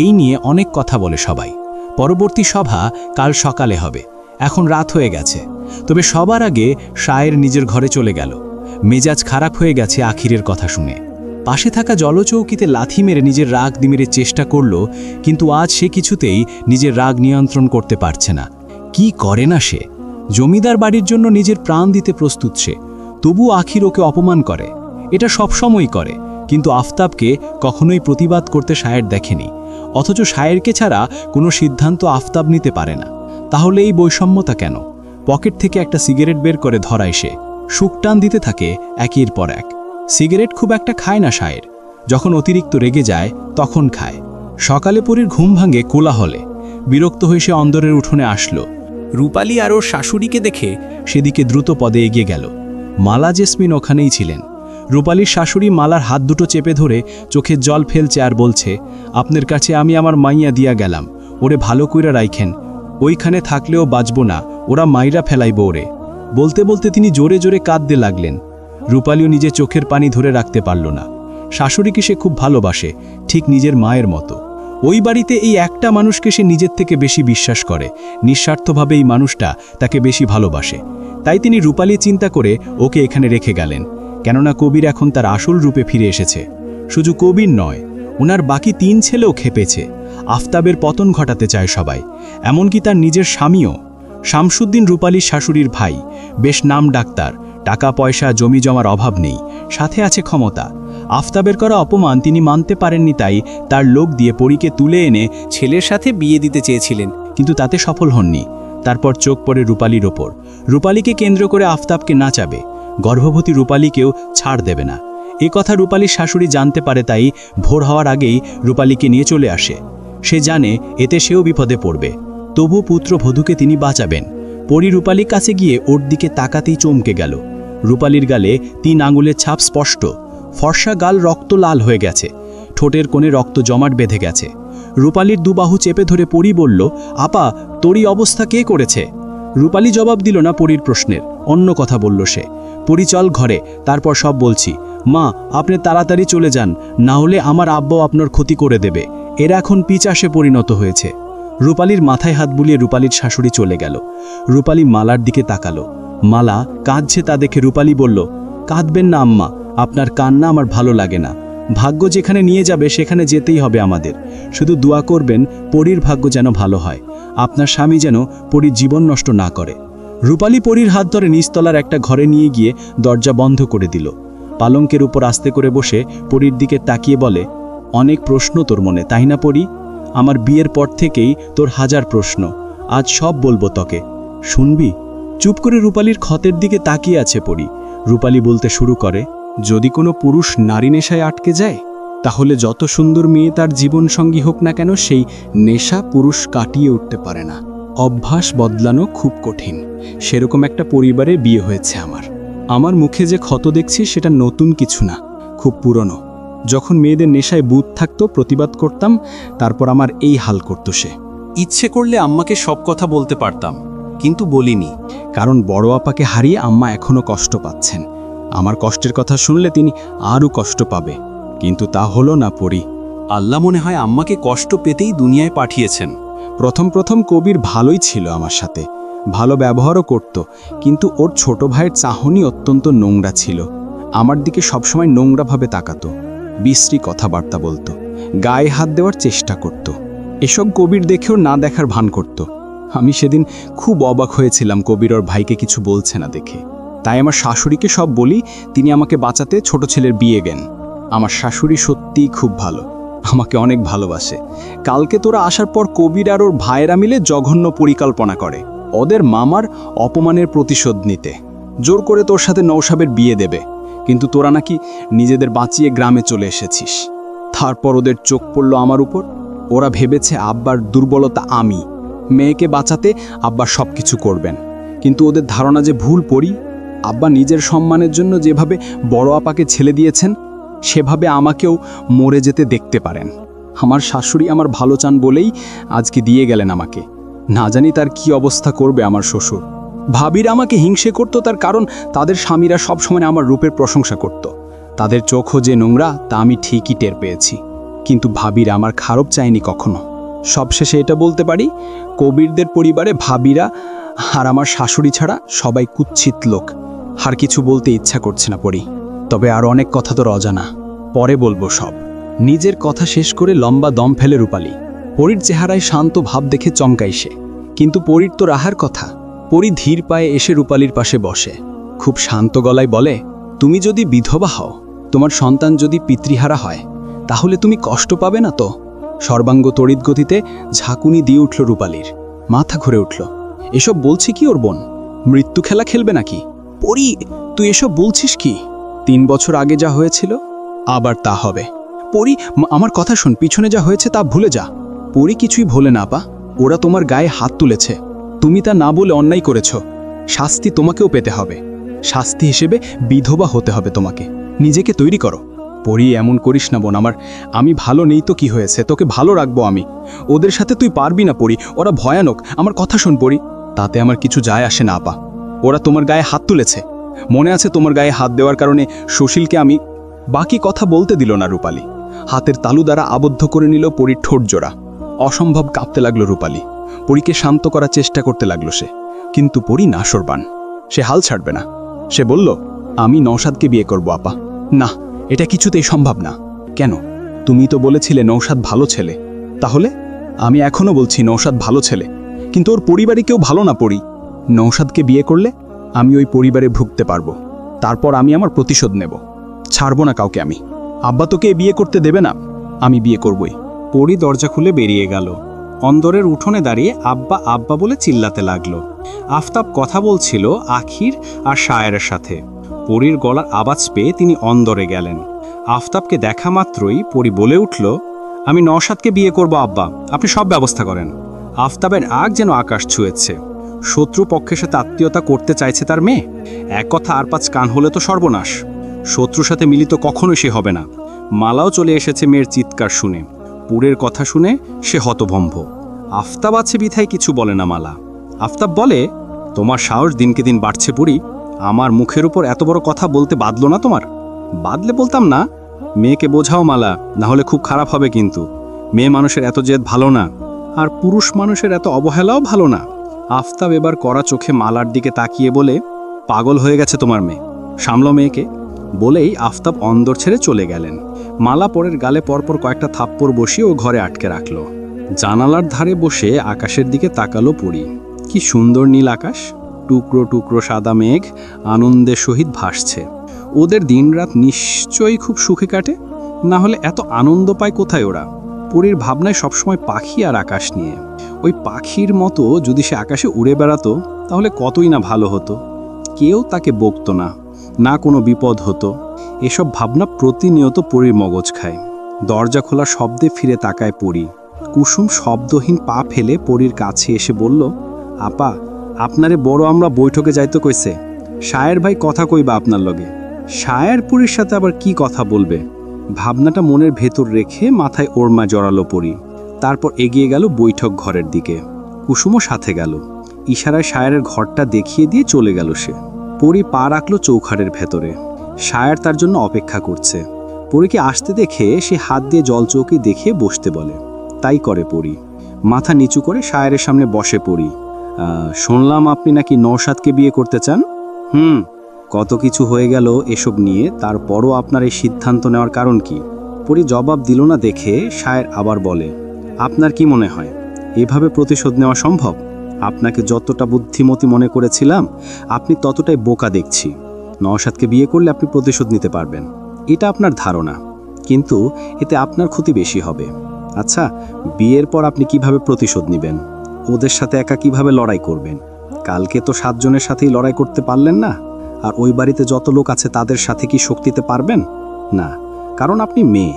B: এই নিয়ে অনেক কথা বলে সবাই। পরবর্তী সভা কাল সকালে হবে, এখন রাত হয়ে গেছে। তবে সবার আগে শায়ের নিজের ঘরে চলে গেল। মেজাজ খারাপ হয়ে গেছে আখিরের কথা শুনে। পাশে থাকা জলচৌকিতে লাথি মেরে নিজের রাগ নিমেরের চেষ্টা করল, কিন্তু আজ সে কিছুতেই নিজের রাগ নিয়ন্ত্রণ করতে পারছে না। কি করে না সে? জমিদার বাড়ির জন্য নিজের প্রাণ দিতে প্রস্তুত সে, তবু আখির ওকে অপমান করে। এটা সবসময়ই করে, কিন্তু আফতাবকে কখনোই প্রতিবাদ করতে শায়ের দেখেনি। অথচ শায়েরকে ছাড়া কোনো সিদ্ধান্ত আফতাব নিতে পারে না। তাহলে এই বৈষম্যতা কেন? পকেট থেকে একটা সিগারেট বের করে ধরায় সে। শুকটান দিতে থাকে একের পর এক। সিগারেট খুব একটা খায় না শায়ের, যখন অতিরিক্ত রেগে যায় তখন খায়। সকালে পরীর ঘুম ভাঙে কোলাহলে। বিরক্ত হয়ে সে অন্দরের উঠোনে আসলো। রূপালী আর ওর শাশুড়িকে দেখে সেদিকে দ্রুত পদে এগিয়ে গেল। মালা জেসমিন ওখানেই ছিলেন। রূপালীর শাশুড়ি মালার হাত দুটো চেপে ধরে চোখের জল ফেলছে আর বলছে, আপনার কাছে আমি আমার মাইয়া দিয়া গেলাম, ওরে ভালো কইরা রাইখেন, ওইখানে থাকলেও বাঁচব না, ওরা মাইরা ফেলাইব ওরে। বলতে বলতে তিনি জোরে জোরে কাঁদতে লাগলেন। রূপালীও নিজে চোখের পানি ধরে রাখতে পারল না। শাশুড়িকে সে খুব ভালোবাসে, ঠিক নিজের মায়ের মতো। ওই বাড়িতে এই একটা মানুষকে সে নিজের থেকে বেশি বিশ্বাস করে। নিঃস্বার্থভাবে এই মানুষটা তাকে বেশি ভালোবাসে। তাই তিনি রূপালী চিন্তা করে ওকে এখানে রেখে গেলেন। কেননা কবির এখন তার আসল রূপে ফিরে এসেছে। শুধু কবির নয়, ওনার বাকি 3 ছেলেও খেপেছে। আফতাবের পতন ঘটাতে চায় সবাই, এমনকি তার নিজের স্বামীও। শামসুদ্দিন রূপালীর শাশুড়ির ভাই, বেশ নাম ডাক্তার, টাকা পয়সা জমি জমার অভাব নেই, সাথে আছে ক্ষমতা। আফতাবের করা অপমান তিনি মানতে পারেননি, তাই তার লোক দিয়ে পরীকে তুলে এনে ছেলের সাথে বিয়ে দিতে চেয়েছিলেন, কিন্তু তাতে সফল হননি। তারপর চোখ পড়ে রূপালীর ওপর। রূপালীকে কেন্দ্র করে আফতাবকে নাচাবে, গর্ভবতী রূপালীকেও ছাড় দেবে না। এ কথা রূপালীর শাশুড়ি জানতে পারে, তাই ভোর হওয়ার আগেই রূপালীকে নিয়ে চলে আসে। সে জানে এতে সেও বিপদে পড়বে, তবু পুত্রবধূকে তিনি বাঁচাবেন। পরী রূপালীর কাছে গিয়ে ওর দিকে তাকাতেই চমকে গেল। রূপালীর গালে 3 আঙুলের ছাপ স্পষ্ট। ফর্সা গাল রক্ত লাল হয়ে গেছে, ঠোঁটের কোণে রক্ত জমাট বেঁধে গেছে। রূপালীর দুবাহু চেপে ধরে পরী বলল, আপা, তোরই অবস্থা কে করেছে? রূপালী জবাব দিল না পরীর প্রশ্নের, অন্য কথা বলল সে। পরী, চল ঘরে, তারপর সব বলছি। মা, আপনি তাড়াতাড়ি চলে যান, না হলে আমার আব্বাও আপনার ক্ষতি করে দেবে। এরা এখন পিচাসে পরিণত হয়েছে। রূপালীর মাথায় হাত বুলিয়ে রূপালীর শাশুড়ি চলে গেল। রূপালী মালার দিকে তাকালো। মালা কাঁদছে তা দেখে রূপালী বলল, কাঁদবেন না আম্মা, আপনার কান্না আমার ভালো লাগে না। ভাগ্য যেখানে নিয়ে যাবে সেখানে যেতেই হবে আমাদের। শুধু দোয়া করবেন পরীর ভাগ্য যেন ভালো হয়, আপনার স্বামী যেন পরীর জীবন নষ্ট না করে। রূপালী পরীর হাত ধরে নিচতলার একটা ঘরে নিয়ে গিয়ে দরজা বন্ধ করে দিল। পালঙ্কের উপর আস্তে করে বসে পরীর দিকে তাকিয়ে বলে, অনেক প্রশ্ন তোর মনে, তাই না পরী? আমার বিয়ের পর থেকেই তোর হাজার প্রশ্ন, আজ সব বলবো তোকে, শুনবি? চুপ করে রূপালীর ক্ষতের দিকে তাকিয়ে আছে পরী। রূপালী বলতে শুরু করে, যদি কোনো পুরুষ নারী নেশায় আটকে যায়, তাহলে যত সুন্দর মেয়ে তার জীবনসঙ্গী হোক না কেন, সেই নেশা পুরুষ কাটিয়ে উঠতে পারে না। অভ্যাস বদলানো খুব কঠিন। সেরকম একটা পরিবারে বিয়ে হয়েছে আমার মুখে যে ক্ষত দেখছি সেটা নতুন কিছু না, খুব পুরনো। যখন মেয়েদের নেশায় বুধ থাকতো প্রতিবাদ করতাম, তারপর আমার এই হাল করতো সে। ইচ্ছে করলে আম্মাকে সব কথা বলতে পারতাম, কিন্তু বলিনি, কারণ বড় আপাকে হারিয়ে আম্মা এখনো কষ্ট পাচ্ছেন। আমার কষ্টের কথা শুনলে তিনি আরও কষ্ট পাবে, কিন্তু তা হলো না পরী। আল্লাহ মনে হয় আম্মাকে কষ্ট পেতেই দুনিয়ায় পাঠিয়েছেন। প্রথম কবির ভালোই ছিল আমার সাথে, ভালো ব্যবহারও করত, কিন্তু ওর ছোট ভাইয়ের চাহনি অত্যন্ত নোংরা ছিল। আমার দিকে সবসময় নোংরাভাবে তাকাতো, বিশ্রী কথাবার্তা বলতো, গায়ে হাত দেওয়ার চেষ্টা করত। এসব কবির দেখেও না দেখার ভান করত। আমি সেদিন খুব অবাক হয়েছিলাম কবির ওর ভাইকে কিছু বলছে না দেখে। তাই আমার শাশুড়িকে সব বলি, তিনি আমাকে বাঁচাতে ছোট ছেলের বিয়ে দেন। আমার শাশুড়ি সত্যিই খুব ভালো, আমাকে অনেক ভালোবাসে। কালকে তোরা আসার পর কবির আর ওর ভাইয়েরা মিলে জঘন্য পরিকল্পনা করে ওদের মামার অপমানের প্রতিশোধ নিতে। জোর করে তোর সাথে নৌসাবের বিয়ে দেবে, কিন্তু তোরা নাকি নিজেদের বাঁচিয়ে গ্রামে চলে এসেছিস। তারপর ওদের চোখ পড়ল আমার উপর। ওরা ভেবেছে আব্বার দুর্বলতা আমি, মেয়েকে বাঁচাতে আব্বা সব কিছু করবেন। কিন্তু ওদের ধারণা যে ভুল। পড়ি আব্বা নিজের সম্মানের জন্য যেভাবে বড় আপাকে ছেলে দিয়েছেন, সেভাবে আমাকেও মরে যেতে দেখতে পারেন। আমার শাশুড়ি আমার ভালো চান বলেই আজকে দিয়ে গেলেন আমাকে। না জানি তার কি অবস্থা করবে আমার শ্বশুর। ভাবিরা আমাকে হিংসে করত, তার কারণ তাদের স্বামীরা সবসময় আমার রূপের প্রশংসা করত। তাদের চোখও যে নোংরা তা আমি ঠিকই টের পেয়েছি, কিন্তু ভাবিরা আমার খারাপ চায়নি কখনো। সবশেষে এটা বলতে পারি, কবিরদের পরিবারে ভাবিরা আর আমার শাশুড়ি ছাড়া সবাই কুৎসিত লোক। আর কিছু বলতে ইচ্ছা করছে না পড়ি, তবে আর অনেক কথা তোর অজানা, পরে বলবো সব। নিজের কথা শেষ করে লম্বা দম ফেলে রূপালী। পরীর চেহারায় শান্ত ভাব দেখে চমকাই সে, কিন্তু পরীর তো রাহার কথা। পরী ধীর পায়ে এসে রূপালীর পাশে বসে, খুব শান্ত গলায় বলে, তুমি যদি বিধবা হও, তোমার সন্তান যদি পিতৃহারা হয়, তাহলে তুমি কষ্ট পাবে না তো? সর্বাঙ্গ তড়িৎ গতিতে ঝাঁকুনি দিয়ে উঠল রূপালীর, মাথা ঘুরে উঠল। এসব বলছে কি ওর বোন? মৃত্যু খেলা খেলবে নাকি? পরী, তুই এসব বলছিস কি? 3 বছর আগে যা হয়েছিল আবার তা হবে। পরী, আমার কথা শোন, পিছনে যা হয়েছে তা ভুলে যা। পরী কিছুই ভোলে না আপা, ওরা তোমার গায়ে হাত তুলেছে, তুমি তা না বলে অন্যায় করেছ। শাস্তি তোমাকেও পেতে হবে, শাস্তি হিসেবে বিধবা হতে হবে তোমাকে। নিজেকে তৈরি করো। পরী, এমন করিস না বোন আমার, আমি ভালো নেই তো কি হয়েছে, তোকে ভালো রাখবো আমি। ওদের সাথে তুই পারবি না পরী, ওরা ভয়ানক। আমার কথা শোন পরী। তাতে আমার কিছু যায় আসে না আপা, ওরা তোমার গায়ে হাত তুলেছে। মনে আছে তোমার গায়ে হাত দেওয়ার কারণে সুশীলকে আমি। বাকি কথা বলতে দিল না রূপালী, হাতের তালু দ্বারা আবদ্ধ করে নিল পরীর ঠোঁট জোড়া। অসম্ভব কাঁপতে লাগলো রূপালী। পরীকে শান্ত করার চেষ্টা করতে লাগলো সে, কিন্তু পরী নাশরবান, সে হাল ছাড়বে না। সে বলল, আমি নওশাদকে বিয়ে করব আপা। না, এটা কিছুতেই সম্ভব না। কেন? তুমি তো বলেছিলে নওশাদ ভালো ছেলে। তাহলে? আমি এখনো বলছি নওশাদ ভালো ছেলে, কিন্তু ওর পরিবারে কেউ ভালো না পড়ি। নওশাদকে বিয়ে করলে আমি ওই পরিবারে ভুগতে পারবো, তারপর আমি আমার প্রতিশোধ নেব। ছাড়বো না কাউকে আমি। আব্বা তোকে বিয়ে করতে দেবে না, আমি বিয়ে করবই। পরী দরজা খুলে বেরিয়ে গেল। অন্দরের উঠোনে দাঁড়িয়ে আব্বা আব্বা বলে চিল্লাতে লাগলো। আফতাব কথা বলছিল আখির আর শায়েরের সাথে। পরীর গলার আওয়াজ পেয়ে তিনি অন্দরে গেলেন। আফতাবকে দেখা মাত্রই পরী বলে উঠল, আমি নওশাদকে বিয়ে করব আব্বা, আপনি সব ব্যবস্থা করেন। আফতাবের আগ যেন আকাশ ছুঁয়েছে। শত্রু পক্ষের সাথে আত্মীয়তা করতে চাইছে তার মেয়ে। এক কথা আর 5 কান হলে তো সর্বনাশ। শত্রুর সাথে মিলিত কখনোই সে হবে না। মালাও চলে এসেছে মেয়ের চিৎকার শুনে। পুরের কথা শুনে সে হতভম্ব। আফতাব আছে বিধায় কিছু বলে না মালা। আফতাব বলে, তোমার সাহস দিনকে দিন বাড়ছে পুরি। আমার মুখের উপর এত বড় কথা বলতে বাদলো না তোমার? বাদলে বলতাম না। মেয়েকে বোঝাও মালা, না হলে খুব খারাপ হবে কিন্তু।
D: মেয়ে মানুষের এত জেদ ভালো না, আর পুরুষ মানুষের এত অবহেলাও ভালো না। আফতাব এবার কড়া চোখে মালার দিকে তাকিয়ে বলে, পাগল হয়ে গেছে তোমার মেয়ে, সামলো মেয়েকে। বলেই আফতাব অন্দর ছেড়ে চলে গেলেন। মালা পরের গালে পরপর কয়েকটা থাপ্পড় বসিয়ে ও ঘরে আটকে রাখলো। জানালার ধারে বসে আকাশের দিকে তাকালো পরি। কি সুন্দর নীল আকাশ, টুকরো টুকরো সাদা মেঘ আনন্দের সহিত ভাসছে। ওদের দিনরাত নিশ্চয়ই খুব সুখে কাটে, না হলে এত আনন্দ পায় কোথায় ওরা? পরীর ভাবনায় সবসময় পাখি আর আকাশ নিয়ে। ওই পাখির মতো যদি সে আকাশে উড়ে বেড়াতো তাহলে কতই না ভালো হতো। কেউ তাকে বকতো না, না কোনো বিপদ হতো। এসব ভাবনা প্রতিনিয়ত পরীর মগজ খায়। দরজা খোলা শব্দে ফিরে তাকায় পরী। কুসুম শব্দহীন পা ফেলে পরীর কাছে এসে বলল, আপা, আপনারে বড় আমরা বৈঠকে যাইতে কইছে। শায়ের ভাই কথা কইবা আপনার লগে। শায়ের পরীর সাথে আবার কি কথা বলবে? ভাবনাটা মনের ভেতর রেখে মাথায় ওড়মা জড়ালো পরী। তারপর এগিয়ে গেল বৈঠক ঘরের দিকে। কুসুমও সাথে গেল। ইশারায় শায়ের ঘরটা দেখিয়ে দিয়ে চলে গেল সে। পরী পা রাখল চৌখাটের ভেতরে। শায়ের তার জন্য অপেক্ষা করছে। পরীকে আসতে দেখে সে হাত দিয়ে জলচৌকি দেখিয়ে বসতে বলে। তাই করে পরী। মাথা নিচু করে শায়ের সামনে বসে পরী। শুনলাম আপনি নাকি নওশাদকে বিয়ে করতে চান। কত কিছু হয়ে গেল এসব নিয়ে, তারপরও আপনার এই সিদ্ধান্ত নেওয়ার কারণ কি? পরী জবাব দিল না দেখে শায়ের আবার বলে, আপনার কি মনে হয় এভাবে প্রতিশোধ নেওয়া সম্ভব? আপনাকে যতটা বুদ্ধিমতী মনে করেছিলাম আপনি ততটাই বোকা দেখছি। নওশাদকে বিয়ে করলে আপনি প্রতিশোধ নিতে পারবেন, এটা আপনার ধারণা, কিন্তু এতে আপনার ক্ষতি বেশি হবে। আচ্ছা, বিয়ের পর আপনি কিভাবে প্রতিশোধ নেবেন? ওদের সাথে একা কিভাবে লড়াই করবেন? কালকে তো 7 জনের সাথেই লড়াই করতে পারলেন না, আর ওই বাড়িতে যত লোক আছে তাদের সাথে কি শক্তিতে পারবেন? না, কারণ আপনি মেয়ে।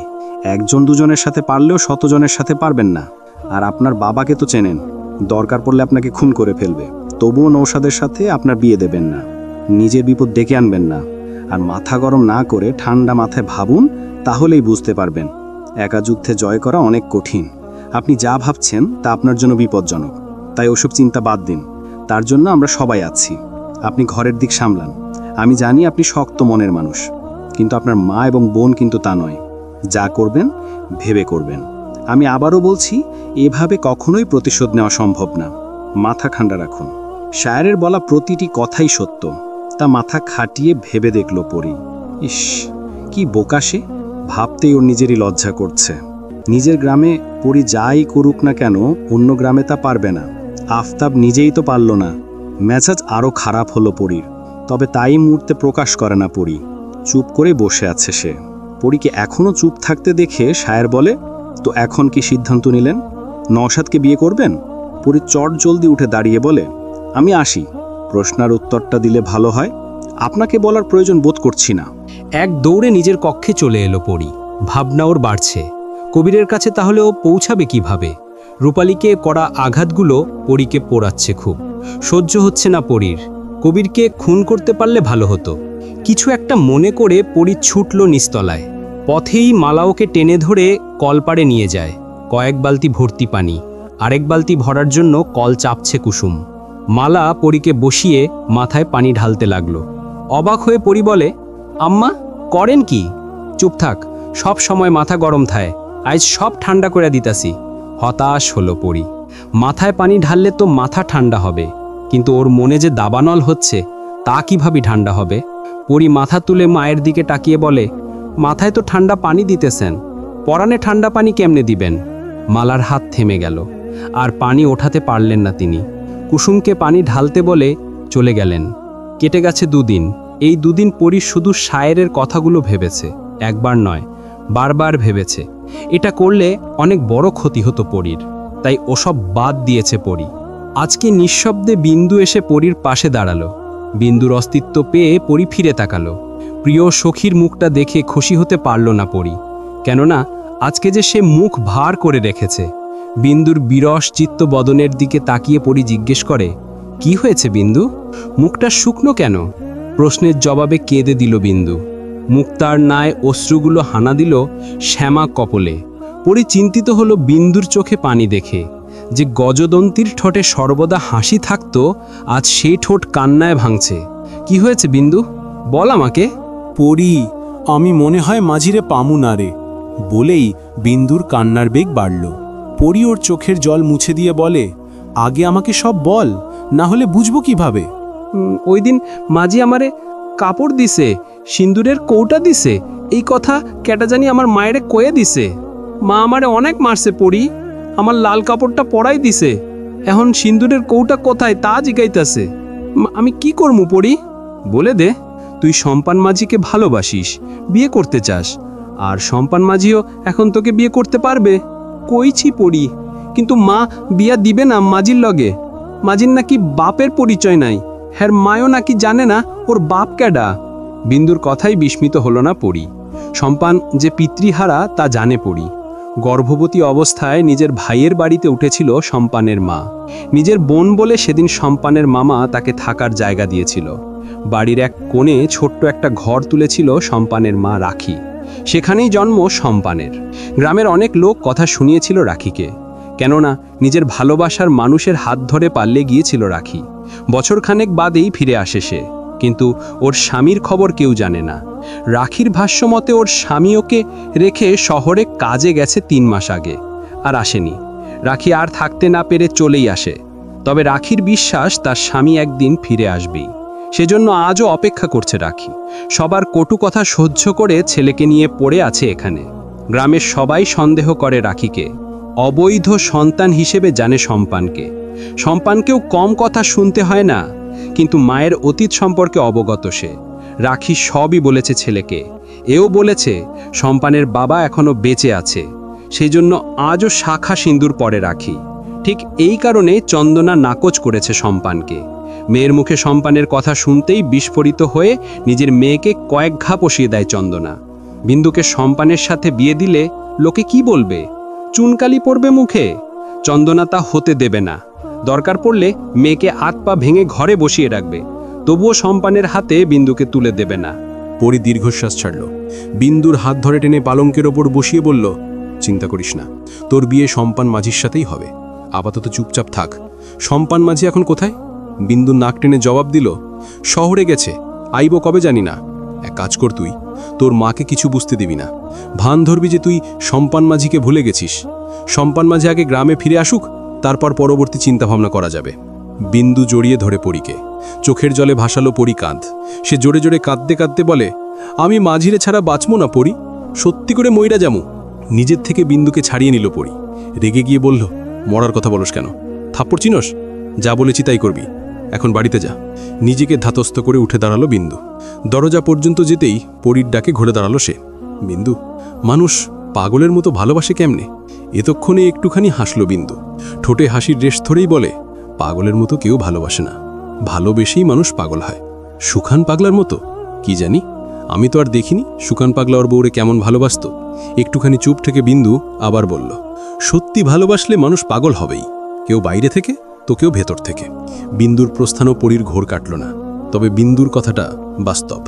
D: 1-2 জনের সাথে পারলেও 100 জনের সাথে পারবেন না। আর আপনার বাবাকে তো চেনেন, দরকার পড়লে আপনাকে খুন করে ফেলবে। তবুও নওশাদের সাথে আপনার বিয়ে দেবেন না। নিজের বিপদ ডেকে আনবেন না। আর মাথা গরম না করে ঠান্ডা মাথায় ভাবুন, তাহলেই বুঝতে পারবেন একা যুদ্ধে জয় করা অনেক কঠিন। আপনি যা ভাবছেন তা আপনার জন্য বিপজ্জনক, তাই ওসব চিন্তা বাদ দিন। তার জন্য আমরা সবাই আছি। আপনি ঘরের দিক সামলান। আমি জানি আপনি শক্ত মনের মানুষ, কিন্তু আপনার মা এবং বোন কিন্তু তা নয়। যা করবেন ভেবে করবেন। আমি আবারও বলছি, এভাবে কখনোই প্রতিশোধ নেওয়া সম্ভব না। মাথা ঠান্ডা রাখুন। শায়েরের বলা প্রতিটি কথাই সত্য। তা মাথা খাটিয়ে ভেবে দেখল পরী। ইস, কি বোকা সে! ভাবতেই ওর নিজেরই লজ্জা করছে। নিজের গ্রামে পরী যাই করুক না কেন, অন্য গ্রামে তা পারবে না। আফতাব নিজেই তো পারল না। মেজাজ আরও খারাপ হলো পরীর। তবে তাই মুহূর্তে প্রকাশ করে না পরী। চুপ করে বসে আছে সে। পরীকে এখনও চুপ থাকতে দেখে শায়ের বলে, তো এখন কি সিদ্ধান্ত নিলেন? নওশাদকে বিয়ে করবেন? পরী চট জলদি উঠে দাঁড়িয়ে বলে, আমি আসি। প্রশ্নের উত্তরটা দিলে ভালো হয়। আপনাকে বলার প্রয়োজন বোধ করছি না।
E: এক দৌড়ে নিজের কক্ষে চলে এলো পরী। ভাবনা ওর বাড়ছে। কবিরের কাছে তাহলে ও পৌঁছাবে কিভাবে? রূপালীকে করা আঘাতগুলো পরীকে পোড়াচ্ছে খুব। সহ্য হচ্ছে না পরীর। কবিরকে খুন করতে পারলে ভালো হতো। কিছু একটা মনে করে পরী ছুটল নিস্তলায়। পথেই মালা ওকে টেনে ধরে কলপাড়ে নিয়ে যায়। কয়েক বালতি ভর্তি পানি, আরেক বালতি ভরার জন্য কল চাপছে কুসুম। মালা পরীকে বসিয়ে মাথায় পানি ঢালতে লাগলো। অবাক হয়ে পরী বলে, আম্মা করেন কি? চুপ থাক, সব সময় মাথা গরম থায়, আজ সব ঠান্ডা করে দিতাছি। হতাশ হলো পরী। মাথায় পানি ঢাললে তো মাথা ঠান্ডা হবে, কিন্তু ওর মনে যে দাবানল হচ্ছে তা কিভাবে ঠান্ডা হবে? পরী মাথা তুলে মায়ের দিকে তাকিয়ে বলে, মাথায় তো ঠান্ডা পানি দিতেছেন, পরানে ঠান্ডা পানি কেমনে দিবেন? মালার হাত থেমে গেল, আর পানি ওঠাতে পারলেন না তিনি। কুসুমকে পানি ঢালতে বলে চলে গেলেন। কেটে গেছে 2 দিন। এই 2 দিন পরী শুধু শায়েরের কথাগুলো ভেবেছে, একবার নয় বারবার ভেবেছে। এটা করলে অনেক বড় ক্ষতি হতো পরীর, তাই ওসব বাদ দিয়েছে পরী। আজকে নিঃশব্দে বিন্দু এসে পরীর পাশে দাঁড়ালো। বিন্দুর অস্তিত্ব পেয়ে পরী ফিরে তাকালো। প্রিয় সখীর মুখটা দেখে খুশি হতে পারল না পরী, কেননা আজকে যে সে মুখ ভার করে রেখেছে। বিন্দুর বিরস চিত্ত বদনের দিকে তাকিয়ে পরী জিজ্ঞেস করে, কি হয়েছে বিন্দু? মুখটা শুকনো কেন? প্রশ্নের জবাবে কেঁদে দিল বিন্দু। মুক্তার ন্যায় অশ্রুগুলো হানা দিল শ্যামা কপলে। পরী চিন্তিত হলো বিন্দুর চোখে পানি দেখে। যে গজদন্তীর ঠোঁটে সর্বদা হাসি থাকতো, আজ সেই ঠোঁট কান্নায় ভাঙছে। কি হয়েছে বিন্দু, বল আমাকে।
B: পরী, আমি মনে হয় মাঝিরে পামু না রে।
E: বলেই বিন্দুর কান্নার বেগ বাড়ল। পরি ওর চোখের জল মুছে দিয়ে বলে, আগে আমাকে সব বল, না হলে বুঝবো কিভাবে?
B: ওই দিন মাঝি আমারে কাপড় দিছে, সিন্দুরের কৌটা দিছে, এই কথা কেটা জানি আমার মায়েরে কয়ে দিছে। মা আমারে অনেক মারছে পড়ি, আমার লাল কাপড়টা পরাই দিছে, এখন সিন্দুরের কৌটা কোথায় তা জিগাইতাছে। আমি কি করমু পড়ি? বলে দে, তুই সম্পান মাঝিকে ভালোবাসিস, বিয়ে করতে চাস, আর সম্পান মাঝিও এখন তোকে বিয়ে করতে পারবে। কইছি পড়ি, কিন্তু মা বিয়া দিবে না মাঝির লগে। মাঝির নাকি বাপের পরিচয় নাই, হ্যার মায়ও নাকি জানে না ওর বাপ ক্যাডা। বিন্দুর কথাই বিস্মিত হলো না পড়ি। সম্পান যে পিতৃহারা তা জানে পড়ি। গর্ভবতী অবস্থায় নিজের ভাইয়ের বাড়িতে উঠেছিল সম্পানের মা। নিজের বোন বলে সেদিন সম্পানের মামা তাকে থাকার জায়গা দিয়েছিল। বাড়ির এক কোণে ছোট্ট একটা ঘর তুলেছিল সম্পানের মা রাখি। সেখানেই জন্ম সম্পানের। গ্রামের অনেক লোক কথা শুনিয়েছিল রাখিকে, কেননা নিজের ভালোবাসার মানুষের হাত ধরে পাল্লে গিয়েছিল রাখি। বছরখানেক বাদেই ফিরে আসে সে, কিন্তু ওর স্বামীর খবর কেউ জানে না। রাখির ভাষ্যমতে ওর স্বামী ওকে রেখে শহরে কাজে গেছে 3 মাস আগে, আর আসেনি। রাখি আর থাকতে না পেরে চলেই আসে। তবে রাখির বিশ্বাস তার স্বামী একদিন ফিরে আসবেই। সেজন্য আজও অপেক্ষা করছে রাখি। সবার কটু কথা সহ্য করে ছেলেকে নিয়ে পড়ে আছে এখানে। গ্রামের সবাই সন্দেহ করে রাখিকে, অবৈধ সন্তান হিসেবে জানে সম্পানকে। সম্পানকেও কম কথা শুনতে হয় না, কিন্তু মায়ের অতীত সম্পর্কে অবগত সে। রাখি সবই বলেছে ছেলেকে। এও বলেছে সম্পানের বাবা এখনো বেঁচে আছে, সেই জন্য আজও শাখা সিঁদুর পরে রাখি। ঠিক এই কারণে চন্দনা নাকচ করেছে সম্পানকে। মেয়ের মুখে সম্পানের কথা শুনতেই বিস্ফোরিত হয়ে নিজের মেয়েকে কয়েক ঘা বসিয়ে দেয় চন্দনা। বিন্দুকে সম্পানের সাথে বিয়ে দিলে লোকে কি বলবে? চুনকালি পড়বে মুখে। চন্দনা তা হতে দেবে না। দরকার পড়লে মেয়েকে হাত পা ভেঙে ঘরে বসিয়ে রাখবে, তবুও সম্পানের হাতে বিন্দুকে তুলে দেবে না।
E: পরি দীর্ঘশ্বাস ছাড়ল। বিন্দুর হাত ধরে টেনে পালঙ্কের ওপর বসিয়ে বলল, চিন্তা করিস না, তোর বিয়ে সম্পান মাঝির সাথেই হবে। আপাতত চুপচাপ থাক। সম্পান মাঝি এখন কোথায়? বিন্দু নাক টেনে জবাব দিল, শহরে গেছে, আইব কবে জানি না। এক কাজ কর, তুই তোর মাকে কিছু বুঝতে দিবি না। ভান ধরবি যে তুই সম্পান মাঝিকে ভুলে গেছিস। সম্পান মাঝি আগে গ্রামে ফিরে আসুক, তারপর পরবর্তী চিন্তাভাবনা করা যাবে। বিন্দু জড়িয়ে ধরে পরীকে। চোখের জলে ভাসালো পরি কাঁদ। সে জোরে জোরে কাঁদতে কাঁদতে বলে, আমি মাঝিরে ছাড়া বাঁচব না পরি, সত্যি করে মইরা যামু। নিজের থেকে বিন্দুকে ছাড়িয়ে নিল পরি। রেগে গিয়ে বলল, মরার কথা বলস কেন? থাপ্পড় চিনস? যা বলেছি তাই করবি, এখন বাড়িতে যা। নিজেকে ধাতস্থ করে উঠে দাঁড়ালো বিন্দু। দরজা পর্যন্ত যেতেই পরীর ডাকে ঘুরে দাঁড়ালো সে। বিন্দু, মানুষ পাগলের মতো ভালোবাসে কেমনে? এতক্ষণে একটুখানি হাসল বিন্দু। ঠোঁটে হাসির রেশ ধরেই বলে, পাগলের মতো কেউ ভালোবাসে না, ভালোবেসেই মানুষ পাগল হয়। সুখান পাগলার মতো? কি জানি, আমি তো আর দেখিনি সুখান পাগলা ওর বউরে কেমন ভালোবাসত। একটুখানি চুপ থেকে বিন্দু আবার বলল, সত্যি ভালোবাসলে মানুষ পাগল হবেই, কেউ বাইরে থেকে তো কেউ ভেতর থেকে। বিন্দুর প্রস্থানও পরীর ঘোর কাটল না। তবে বিন্দুর কথাটা বাস্তব।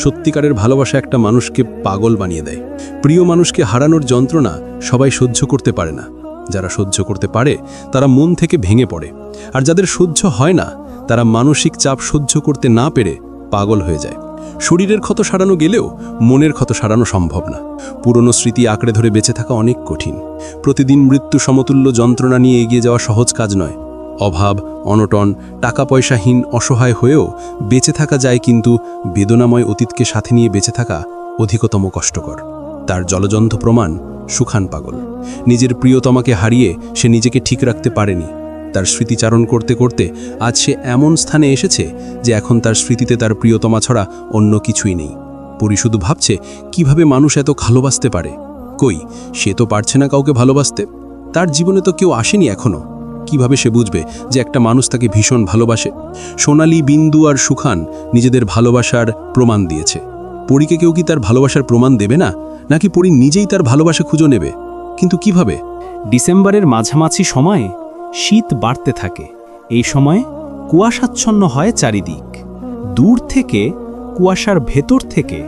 E: সত্যিকারের ভালোবাসা একটা মানুষকে পাগল বানিয়ে দেয়। প্রিয় মানুষকে হারানোর যন্ত্রণা সবাই সহ্য করতে পারে না। যারা সহ্য করতে পারে তারা মন থেকে ভেঙে পড়ে, আর যাদের সহ্য হয় না তারা মানসিক চাপ সহ্য করতে না পেরে পাগল হয়ে যায়। শরীরের ক্ষত সারানো গেলেও মনের ক্ষত সারানো সম্ভব না। পুরনো স্মৃতি আঁকড়ে ধরে বেঁচে থাকা অনেক কঠিন। প্রতিদিন মৃত্যু সমতুল্য যন্ত্রণা নিয়ে এগিয়ে যাওয়া সহজ কাজ নয়। অভাব, অনটন, টাকা পয়সাহীন, অসহায় হয়েও বেঁচে থাকা যায়, কিন্তু বেদনাময় অতীতকে সাথে নিয়ে বেঁচে থাকা অধিকতম কষ্টকর। তার জলজন্ত প্রমাণ সুখান পাগল। নিজের প্রিয়তমাকে হারিয়ে সে নিজেকে ঠিক রাখতে পারেনি। তার স্মৃতিচারণ করতে করতে আজ সে এমন স্থানে এসেছে যে এখন তার স্মৃতিতে তার প্রিয়তমা ছাড়া অন্য কিছুই নেই। পরি শুধু ভাবছে কিভাবে মানুষ এত ভালোবাসতে পারে। কই, সে তো পারছে না কাউকে ভালোবাসতে। তার জীবনে তো কেউ আসেনি এখনো। কিভাবে সে বুঝবে যে একটা মানুষ তাকে ভীষণ ভালোবাসে? সোনালি, বিন্দু আর সুখান নিজেদের ভালোবাসার প্রমাণ দিয়েছে। পরীকে কেউ কি তার ভালোবাসার প্রমাণ দেবে না, নাকি পরী নিজেই তার ভালোবাসা খুঁজে নেবে? কিন্তু কিভাবে?
F: ডিসেম্বরের মাঝামাঝি সময়ে শীত বাড়তে থাকে। এই সময়ে কুয়াশাচ্ছন্ন হয় চারিদিক। দূর থেকে কুয়াশার ভেতর থেকে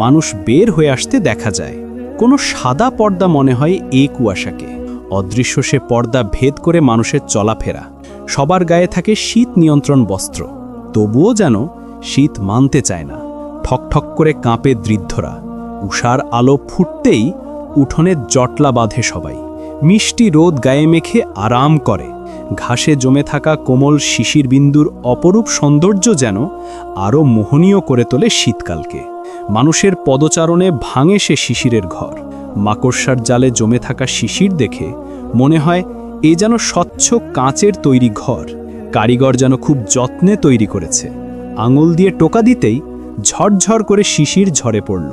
F: মানুষ বের হয়ে আসতে দেখা যায়। কোনো সাদা পর্দা মনে হয় এই কুয়াশাকে। অদৃশ্য সে পর্দা ভেদ করে মানুষের চলাফেরা। সবার গায়ে থাকে শীত নিয়ন্ত্রণ বস্ত্র, তবুও যেন শীত মানতে চায় না। ঠকঠক করে কাঁপে দৃদ্ধরা। উষার আলো ফুটতেই
E: উঠোনে জটলা বাঁধে সবাই। মিষ্টি রোদ গায়ে মেখে আরাম করে। ঘাসে জমে থাকা কোমল শিশির বিন্দুর অপরূপ সৌন্দর্য যেন আরও মোহনীয় করে তোলে শীতকালকে। মানুষের পদচারণে ভাঙে সে শিশিরের ঘর। মাকড়সার জালে জমে থাকা শিশির দেখে মনে হয় এ যেন স্বচ্ছ কাঁচের তৈরি ঘর। কারিগর যেন খুব যত্নে তৈরি করেছে। আঙুল দিয়ে টোকা দিতেই ঝরঝর করে শিশির ঝরে পড়ল।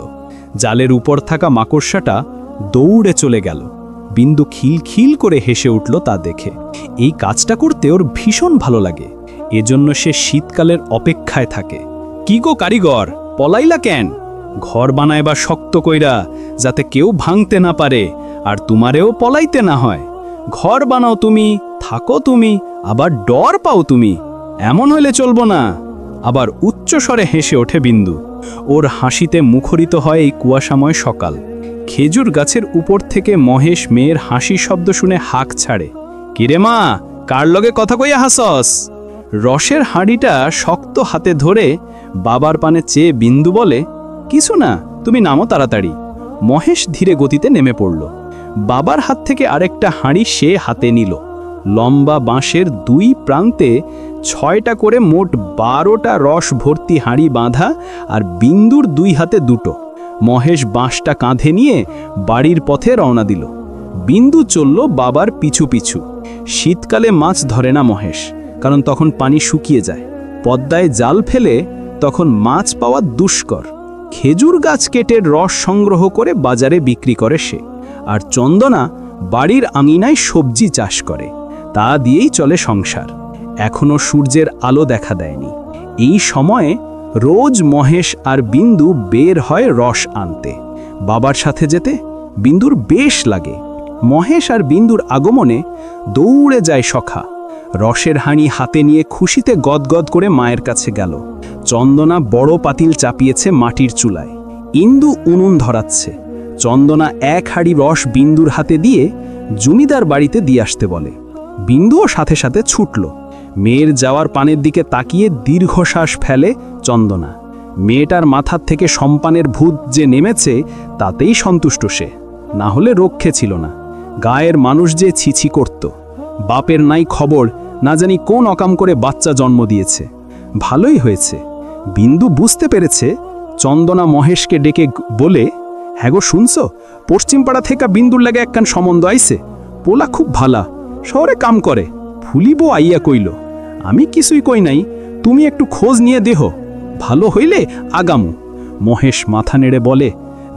E: জালের উপর থাকা মাকড়সাটা দৌড়ে চলে গেল। বিন্দু খিলখিল করে হেসে উঠল তা দেখে। এই কাজটা করতে ওর ভীষণ ভালো লাগে। এজন্য সে শীতকালের অপেক্ষায় থাকে। কি গো কারিগর, পলাইলা কেন? ঘর বানাইবা শক্ত কইরা, যাতে কেউ ভাঙতে না পারে, আর তোমারেও পলাইতে না হয়। ঘর বানাও তুমি, থাকো তুমি, আবার ডর পাও তুমি। এমন হইলে চলবো না। আবার উচ্চস্বরে হেসে ওঠে বিন্দু। ওর হাসিতে মুখরিত হয় এই কুয়াশাময় সকাল। খেজুর গাছের উপর থেকে মহেশ মেয়ের হাসি শব্দ শুনে হাঁক ছাড়ে। কিরে মা, কার লগে কথা কইয়া হাসস? রসের হাঁড়িটা শক্ত হাতে ধরে বাবার পানে চেয়ে বিন্দু বলে, কিছু না, তুমি নামো তাড়াতাড়ি। মহেশ ধীরে গতিতে নেমে পড়ল। বাবার হাত থেকে আরেকটা হাঁড়ি সে হাতে নিল। লম্বা বাঁশের দুই প্রান্তে 6টা করে মোট 12টা রস ভর্তি হাঁড়ি বাঁধা, আর বিন্দুর দুই হাতে দুটো। মহেশ বাঁশটা কাঁধে নিয়ে বাড়ির পথে রওনা দিল। বিন্দু চলল বাবার পিছু পিছু। শীতকালে মাছ ধরে না মহেশ, কারণ তখন পানি শুকিয়ে যায়। পদ্মায় জাল ফেলে তখন মাছ পাওয়া দুষ্কর। খেজুর গাছ কেটে রস সংগ্রহ করে বাজারে বিক্রি করে সে। আর চন্দনা বাড়ির আঙিনায় সবজি চাষ করে। তা দিয়েই চলে সংসার। এখনো সূর্যের আলো দেখা দেয়নি। এই সময়ে রোজ মহেশ আর বিন্দু বের হয় রস আনতে। বাবার সাথে যেতে বিন্দুর বেশ লাগে। মহেশ আর বিন্দুর আগমনে দৌড়ে যায় সখা। রসের হাঁড়ি হাতে নিয়ে খুশিতে গদগদ করে মায়ের কাছে গেল। চন্দনা বড় পাতিল চাপিয়েছে মাটির চুলায়। ইন্দু উনুন ধরাচ্ছে। চন্দনা এক হাঁড়ি রস বিন্দুর হাতে দিয়ে জমিদার বাড়িতে দিয়ে আসতে বলে। বিন্দুও সাথে সাথে ছুটল। মেয়ের যাওয়ার পানের দিকে তাকিয়ে দীর্ঘশ্বাস ফেলে চন্দনা। মেয়েটার মাথার থেকে সম্পানের ভূত যে নেমেছে তাতেই সন্তুষ্ট সে। না হলে রক্ষে ছিল না। গায়ের মানুষ যে ছিছি করত। বাপের নাই খবর, না জানি কোন অকাম করে বাচ্চা জন্ম দিয়েছে। ভালোই হয়েছে। বিন্দু বুঝতে পেরেছে। চন্দনা মহেশকে ডেকে বলে, হ্যাঁ গো শুনছ, পশ্চিমপাড়া থেকে বিন্দুর লাগে একখান সম্বন্ধ আইছে। পোলা খুব ভালা, শহরে কাম করে। ফুলিব আইয়া কইল। আমি কিছুই কই নাই, তুমি একটু খোঁজ নিয়ে দেহ, ভালো হইলে আগামু। মহেশ মাথা নেড়ে বলে,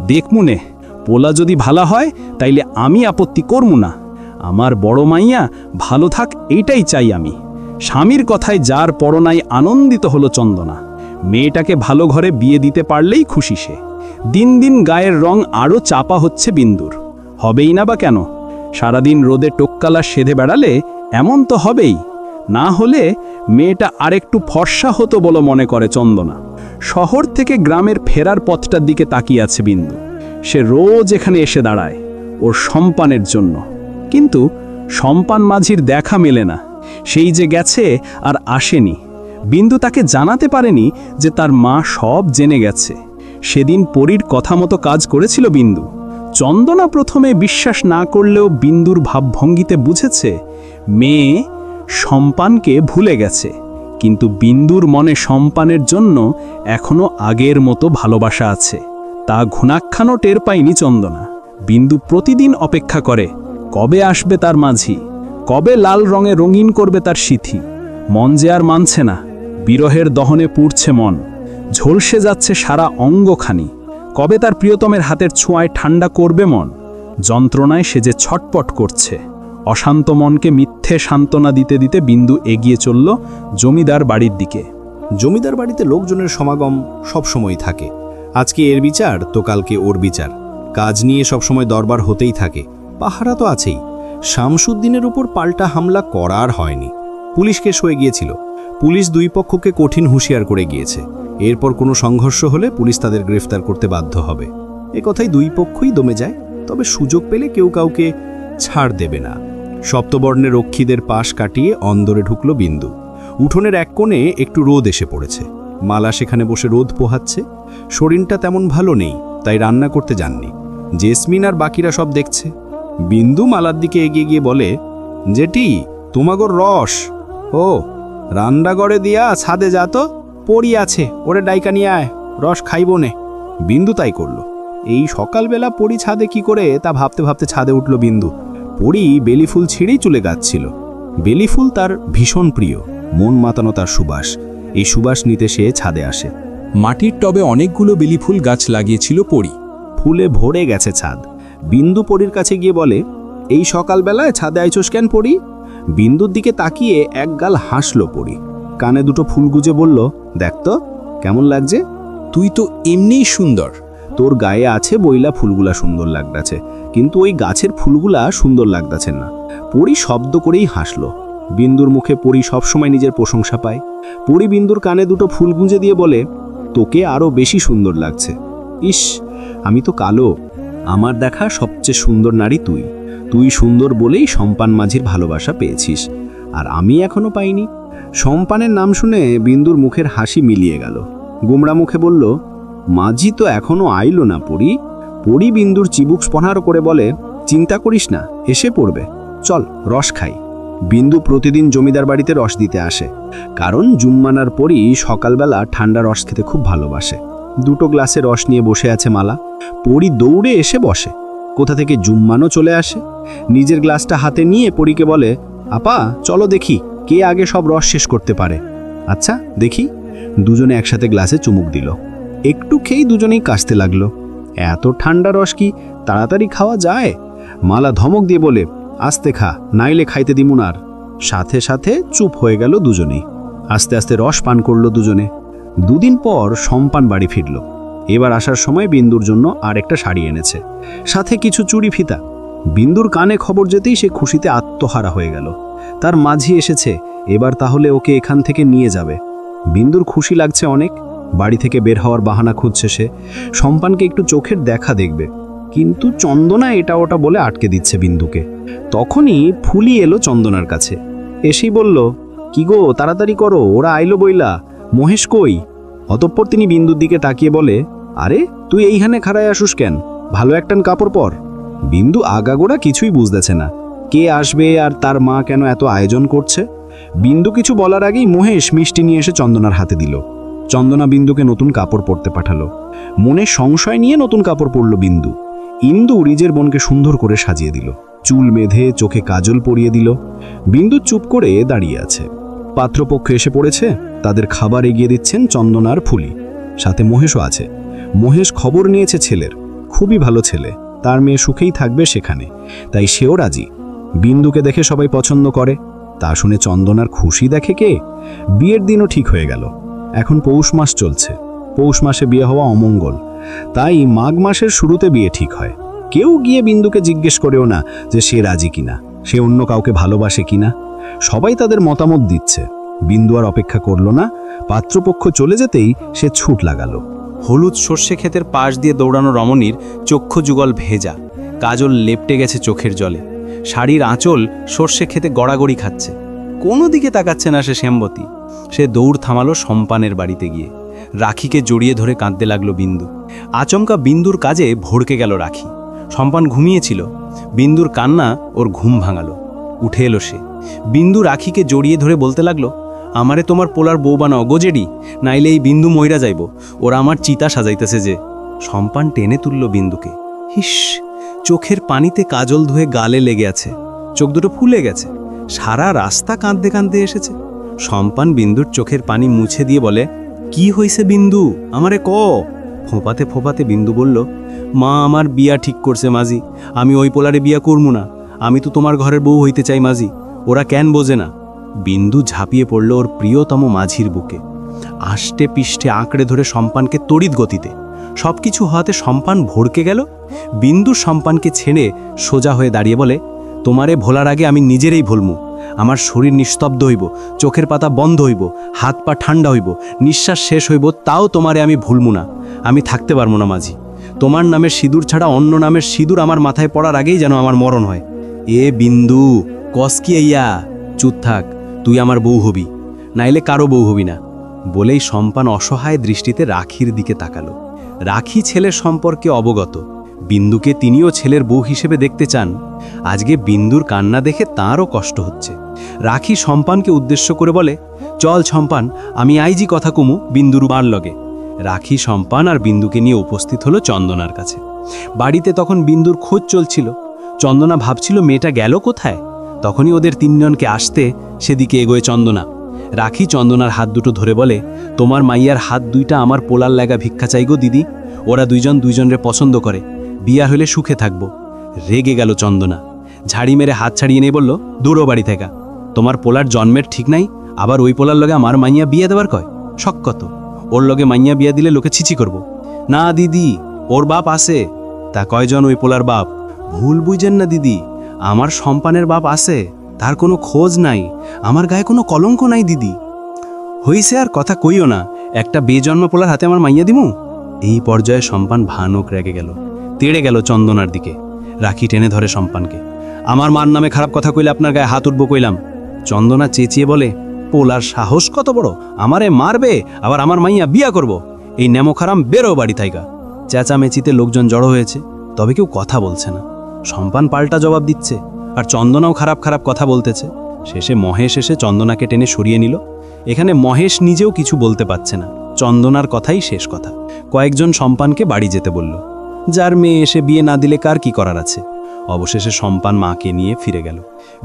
E: দেখমুনে, পোলা যদি ভালা হয় তাইলে আমি আপত্তি করমু না। আমার বড় মাইয়া ভালো থাক, এইটাই চাই আমি। স্বামীর কথায় যার পরনাই আনন্দিত হলো চন্দনা। মেয়েটাকে ভালো ঘরে বিয়ে দিতে পারলেই খুশি সে। দিন দিন গায়ের রং আরও চাপা হচ্ছে বিন্দুর। হবেই না বা কেন? সারাদিন রোদে টোক্কালা সেধে বেড়ালে এমন তো হবেই। না হলে মেয়েটা আরেকটু ফর্সা হতো বলে মনে করে চন্দনা। শহর থেকে গ্রামের ফেরার পথটার দিকে তাকিয়ে আছে বিন্দু। সে রোজ এখানে এসে দাঁড়ায় ওর সম্পানের জন্য। কিন্তু সম্পান মাঝির দেখা মেলে না। সেই যে গেছে আর আসেনি। বিন্দু তাকে জানাতে পারেনি যে তার মা সব জেনে গেছে। সেদিন পরীর কথা মতো কাজ করেছিল বিন্দু। চন্দনা প্রথমে বিশ্বাস না করলেও বিন্দুর ভাবভঙ্গিতে বুঝেছে মেয়ে সম্পানকে ভুলে গেছে। কিন্তু বিন্দুর মনে সম্পানের জন্য এখনো আগের মতো ভালোবাসা আছে। তা ঘুণাক্ষানও টের পায়নি চন্দনা। বিন্দু প্রতিদিন অপেক্ষা করে কবে আসবে তার মাঝি, কবে লাল রঙে রঙিন করবে তার সিথি। মন যে আর মানছে না। বিরহের দহনে পুড়ছে মন, ঝলসে যাচ্ছে সারা অঙ্গখানি। কবে তার প্রিয়তমের হাতের ছোঁয়ায় ঠান্ডা করবে মন। যন্ত্রণায় সে যে ছটপট করছে। অশান্ত মনকে মিথ্যে সান্ত্বনা দিতে দিতে বিন্দু এগিয়ে চলল জমিদার বাড়ির দিকে।
G: জমিদার বাড়িতে লোকজনের সমাগম সবসময় থাকে। আজকে এর বিচার তো কালকে ওর বিচার। কাজ নিয়ে সবসময় দরবার হতেই থাকে। পাহারা তো আছেই। শামসুদ্দিনের উপর পাল্টা হামলা করার হয়নি। পুলিশ কেস হয়ে গিয়েছিল। পুলিশ দুই পক্ষকে কঠিন হুঁশিয়ার করে গিয়েছে। এরপর কোনো সংঘর্ষ হলে পুলিশ তাদের গ্রেফতার করতে বাধ্য হবে। এ কথাই দুই পক্ষই দমে যায়। তবে সুযোগ পেলে কেউ কাউকে ছাড় দেবে না। সপ্তবর্ণের রক্ষীদের পাশ কাটিয়ে অন্দরে ঢুকল বিন্দু। উঠোনের এক কোণে একটু রোদ এসে পড়েছে। মালা সেখানে বসে রোদ পোহাচ্ছে। শরীরটা তেমন ভালো নেই, তাই রান্না করতে যাননি। জেসমিন আর বাকিরা সব দেখছে। বিন্দু মালার দিকে এগিয়ে গিয়ে বলে, জেঠি তোমাগোর রস। ও রান্নাঘরে দিয়া ছাদে যা তো, পড়ি আছে, ওরে ডাইকা নিয়ে আয়, রস খাইব নে। বিন্দু তাই করলো। এই সকালবেলা পড়ি ছাদে কি করে তা ভাবতে ভাবতে ছাদে উঠল বিন্দু। পড়ি বেলি ফুল ছিঁড়েই চলে গাচ্ছিল। বেলি ফুল তার ভীষণ প্রিয়, মন মাতানো তার সুবাস। এই সুবাস নিতে সে ছাদে আসে।
H: মাটির টবে অনেকগুলো বেলি ফুল গাছ লাগিয়েছিল পরি।
G: ফুলে ভরে গেছে ছাদ। বিন্দু পরীর কাছে গিয়ে বলে, এই সকালবেলায় ছাদে আইছোস কেন পড়ি? বিন্দুর দিকে তাকিয়ে একগাল হাসল পড়ি। কানে দুটো ফুল গুজে বলল, দেখ তো কেমন লাগছে?
H: তুই তো এমনিই সুন্দর।
G: তোর গায়ে আছে বইলা ফুলগুলা সুন্দর লাগতাছে, কিন্তু ওই গাছের ফুলগুলা সুন্দর লাগতাছে না। পরি শব্দ করেই হাসল। বিন্দুর মুখে পরি সবসময় নিজের প্রশংসা পায়। পরি বিন্দুর কানে দুটো ফুল গুঁজে দিয়ে বলে, তোকে আরো বেশি সুন্দর লাগছে। ইস, আমি তো কালো, আমার দেখা সবচেয়ে সুন্দর নারী তুই। তুই সুন্দর বলেই সম্পান মাঝির ভালোবাসা পেয়েছিস, আর আমি এখনো পাইনি। সম্পানের নাম শুনে বিন্দুর মুখের হাসি মিলিয়ে গেল। গোমরা মুখে বলল, মাঝি তো এখনো আইলো না পরি। পরি বিন্দুর চিবুক স্পর্শ করে বলে, চিন্তা করিস না, এসে পড়বে, চল রস খাই। বিন্দু প্রতিদিন জমিদার বাড়িতে রস দিতে আসে, কারণ জুম্মানার পরি সকালবেলা ঠান্ডা রস খেতে খুব ভালোবাসে। দুটো গ্লাসে রস নিয়ে বসে আছে মালা। পরি দৌড়ে এসে বসে। কোথা থেকে জুম্মানও চলে আসে। নিজের গ্লাসটা হাতে নিয়ে পরিকে বলে, আপা চলো দেখি কে আগে সব রস শেষ করতে পারে। আচ্ছা দেখি। দুজনে একসাথে গ্লাসে চুমুক দিল। একটু খেয়েই দুজনেই কাশতে লাগলো। এত ঠান্ডা রস কি তাড়াতাড়ি খাওয়া যায়? মালা ধমক দিয়ে বলে, আস্তে খা, নাইলে খাইতে দিমুনার। সাথে সাথে চুপ হয়ে গেল দুজনেই। আস্তে আস্তে রস পান করলো দুজনে। দুদিন পর সম্পান বাড়ি ফিরল। এবার আসার সময় বিন্দুর জন্য আর একটা শাড়ি এনেছে, সাথে কিছু চুড়ি ফিতা। বিন্দুর কানে খবর যেতেই সে খুশিতে আত্মহারা হয়ে গেল। তার মাঝি এসেছে, এবার তাহলে ওকে এখান থেকে নিয়ে যাবে। বিন্দুর খুশি লাগছে অনেক। বাড়ি থেকে বের হওয়ার বাহানা খুঁজছে সে। সম্পানকে একটু চোখের দেখা দেখবে, কিন্তু চন্দনা এটা ওটা বলে আটকে দিচ্ছে বিন্দুকে। তখনই ফুলি এলো চন্দনার কাছে। এসেই বলল, কি গো তাড়াতাড়ি করো, ওরা আইলো বইলা, মহেশ কই? অতঃপর তিনি বিন্দুর দিকে তাকিয়ে বলে, আরে তুই এইখানে খাড়ায় আসুস কেন? ভালো একটান কাপড় পর। বিন্দু আগাগোড়া কিছুই বুঝতেছে না, কে আসবে আর তার মা কেন এত আয়োজন করছে। বিন্দু কিছু বলার আগেই মহেশ মিষ্টি নিয়ে এসে চন্দনার হাতে দিল। চন্দনা বিন্দুকে নতুন কাপড় পরতে পাঠালো। মনে সংশয় নিয়ে নতুন কাপড় পরল বিন্দু। ইন্দু রিজের বোনকে সুন্দর করে সাজিয়ে দিল, চুল বেঁধে চোখে কাজল পরিয়ে দিল। বিন্দু চুপ করে দাঁড়িয়ে আছে। পাত্রপক্ষ এসে পড়েছে, তাদের খাবার এগিয়ে দিচ্ছেন চন্দনার ফুলি, সাথে মহেশও আছে। মহেশ খবর নিয়েছে ছেলের, খুবই ভালো ছেলে, তার মেয়ে সুখেই থাকবে সেখানে, তাই সেও রাজি। বিন্দুকে দেখে সবাই পছন্দ করে, তা শুনে চন্দনার খুশি দেখে কে? বিয়ের দিনও ঠিক হয়ে গেল। এখন পৌষ মাস চলছে, পৌষ মাসে বিয়ে হওয়া অমঙ্গল, তাই মাঘ মাসের শুরুতে বিয়ে ঠিক হয়। কেউ গিয়ে বিন্দুকে জিজ্ঞেস করেও না যে সে রাজি কিনা, সে অন্য কাউকে ভালোবাসে কিনা। সবাই তাদের মতামত দিচ্ছে। বিন্দু আর অপেক্ষা করল না, পাত্রপক্ষ চলে যেতেই সে ছুট লাগালো।
B: হলুদ সর্ষে ক্ষেতের পাশ দিয়ে দৌড়ানো রমণীর চক্ষু যুগল ভেজা, কাজল লেপটে গেছে চোখের জলে, শাড়ির আঁচল সর্ষে ক্ষেতে গড়াগড়ি খাচ্ছে। কোনো দিকে তাকাচ্ছে না সে শ্যামবতী। সে দৌড় থামালো সম্পানের বাড়িতে গিয়ে। রাখিকে জড়িয়ে ধরে কাঁদতে লাগলো বিন্দু। আচমকা বিন্দুর কাজে ভড়কে গেল রাখি। সম্পান ঘুমিয়েছিল, বিন্দুর কান্না ওর ঘুম ভাঙালো। উঠে এলো সে। বিন্দু রাখিকে জড়িয়ে ধরে বলতে লাগলো, আমারে তোমার পোলার বউ বানাও গোজেডি, নাইলে এই বিন্দু মইরা যাইব, ওরা আমার চিতা সাজাইতেছে যে। সম্পান টেনে তুলল বিন্দুকে। হিস, চোখের পানিতে কাজল ধুয়ে গালে লেগে আছে, চোখ দুটো ফুলে গেছে, সারা রাস্তা কাঁদতে কাঁদতে এসেছে। সম্পান বিন্দুর চোখের পানি মুছে দিয়ে বলে, কি হইছে বিন্দু, আমারে ক। ফোঁপাতে ফোঁপাতে বিন্দু বলল, মা আমার বিয়া ঠিক করছে মাঝি, আমি ওই পোলারে বিয়া করবো না, আমি তো তোমার ঘরের বউ হইতে চাই মাঝি, ওরা কেন বোঝে না। বিন্দু ঝাঁপিয়ে পড়ল ওর প্রিয়তম মাঝির বুকে, আষ্টে পিষ্টে আঁকড়ে ধরে সম্পানকে তড়িৎ গতিতে। সবকিছু হওয়াতে সম্পান ভড়কে গেল। বিন্দু সম্পানকে ছেড়ে সোজা হয়ে দাঁড়িয়ে বলে, তোমারে ভোলার আগে আমি নিজেরই ভুলমু। আমার শরীর নিস্তব্ধ হইব, চোখের পাতা বন্ধ হইব, হাত পা ঠান্ডা হইব, নিঃশ্বাস শেষ হইব, তাও তোমারে আমি ভুলমু না। আমি থাকতে পারবো না মাঝি। তোমার নামের সিঁদুর ছাড়া অন্য নামের সিঁদুর আমার মাথায় পড়ার আগেই যেন আমার মরণ হয়। এ বিন্দু, কস কি ইয়া? চুপ থাক, তুই আমার বউ হবি, নাইলে কারো বউ হবি না। বলেই সম্পান অসহায় দৃষ্টিতে রাখির দিকে তাকালো। রাখি ছেলের সম্পর্কে অবগত,
E: বিন্দুকে তিনিও ছেলের বউ হিসেবে দেখতে চান। আজকে বিন্দুর কান্না দেখে তাঁরও কষ্ট হচ্ছে। রাখি সম্পানকে উদ্দেশ্য করে বলে, চল সম্পান, আমি আইজি কথা কমু বিন্দুর মার লগে। রাখি সম্পান আর বিন্দুকে নিয়ে উপস্থিত হলো চন্দনার কাছে। বাড়িতে তখন বিন্দুর খোঁজ চলছিল। চন্দনা ভাবছিল মেয়েটা গেল কোথায়। তখনই ওদের তিনজনকে আসতে সেদিকে এগোয় চন্দনা। রাখি চন্দনার হাত দুটো ধরে বলে, তোমার মাইয়ার হাত দুইটা আমার পোলার লাগা ভিক্ষা চাইগো দিদি। ওরা দুইজন দুইজনরে পছন্দ করে, বিয়া হলে সুখে থাকবো। রেগে গেল চন্দনা, ঝাড়ি মেরে হাত ছাড়িয়ে নিয়ে বলল, দূরও বাড়ি থেকে, তোমার পোলার জন্মের ঠিক নাই, আবার ওই পোলার লগে আমার মাইয়া বিয়া দেবার কয়? শখ কত, ওর লগে মাইয়া বিয়া দিলে লোকে ছিচি করব। না দিদি, ওর বাপ আছে। তা কয়জন ওই পোলার বাপ? ভুল বুঝেন না দিদি, আমার সম্পানের বাপ আছে, তার কোনো খোঁজ নাই, আমার গায়ে কোনো কলঙ্ক নাই দিদি। হইছে আর কথা কইও না, একটা বেজন্ম পোলার হাতে আমার মাইয়া দিমু? এই পর্যায়ে সম্পান ভানক রেগে গেল, তেড়ে গেল চন্দনার দিকে। রাখি টেনে ধরে সম্পানকে, আমার মার নামে খারাপ কথা কইলে আপনার গায়ে হাত উঠবো কইলাম। চন্দনা চেঁচিয়ে বলে, পোলার সাহস কত বড়, আমারে মারবে, আবার আমার মাইয়া বিয়া করব? এই নেমোখারাম বেরো বাড়ি থাইকা। চেঁচামেচিতে লোকজন জড়ো হয়েছে, তবে কেউ কথা বলছে না। সম্পান পাল্টা জবাব দিচ্ছে, আর চন্দনাও খারাপ খারাপ কথা বলতেছে। শেষে মহেশ এসে চন্দনাকে টেনে সরিয়ে নিল। এখানে মহেশ নিজেও কিছু বলতে পারছে না, চন্দনার কথাই শেষ কথা। কয়েকজন সম্পানকে বাড়ি যেতে বলল। যার মেয়ে এসে বিয়ে না দিলে কার কি করার আছে। অবশেষে সম্পান মাকে নিয়ে ফিরে গেল।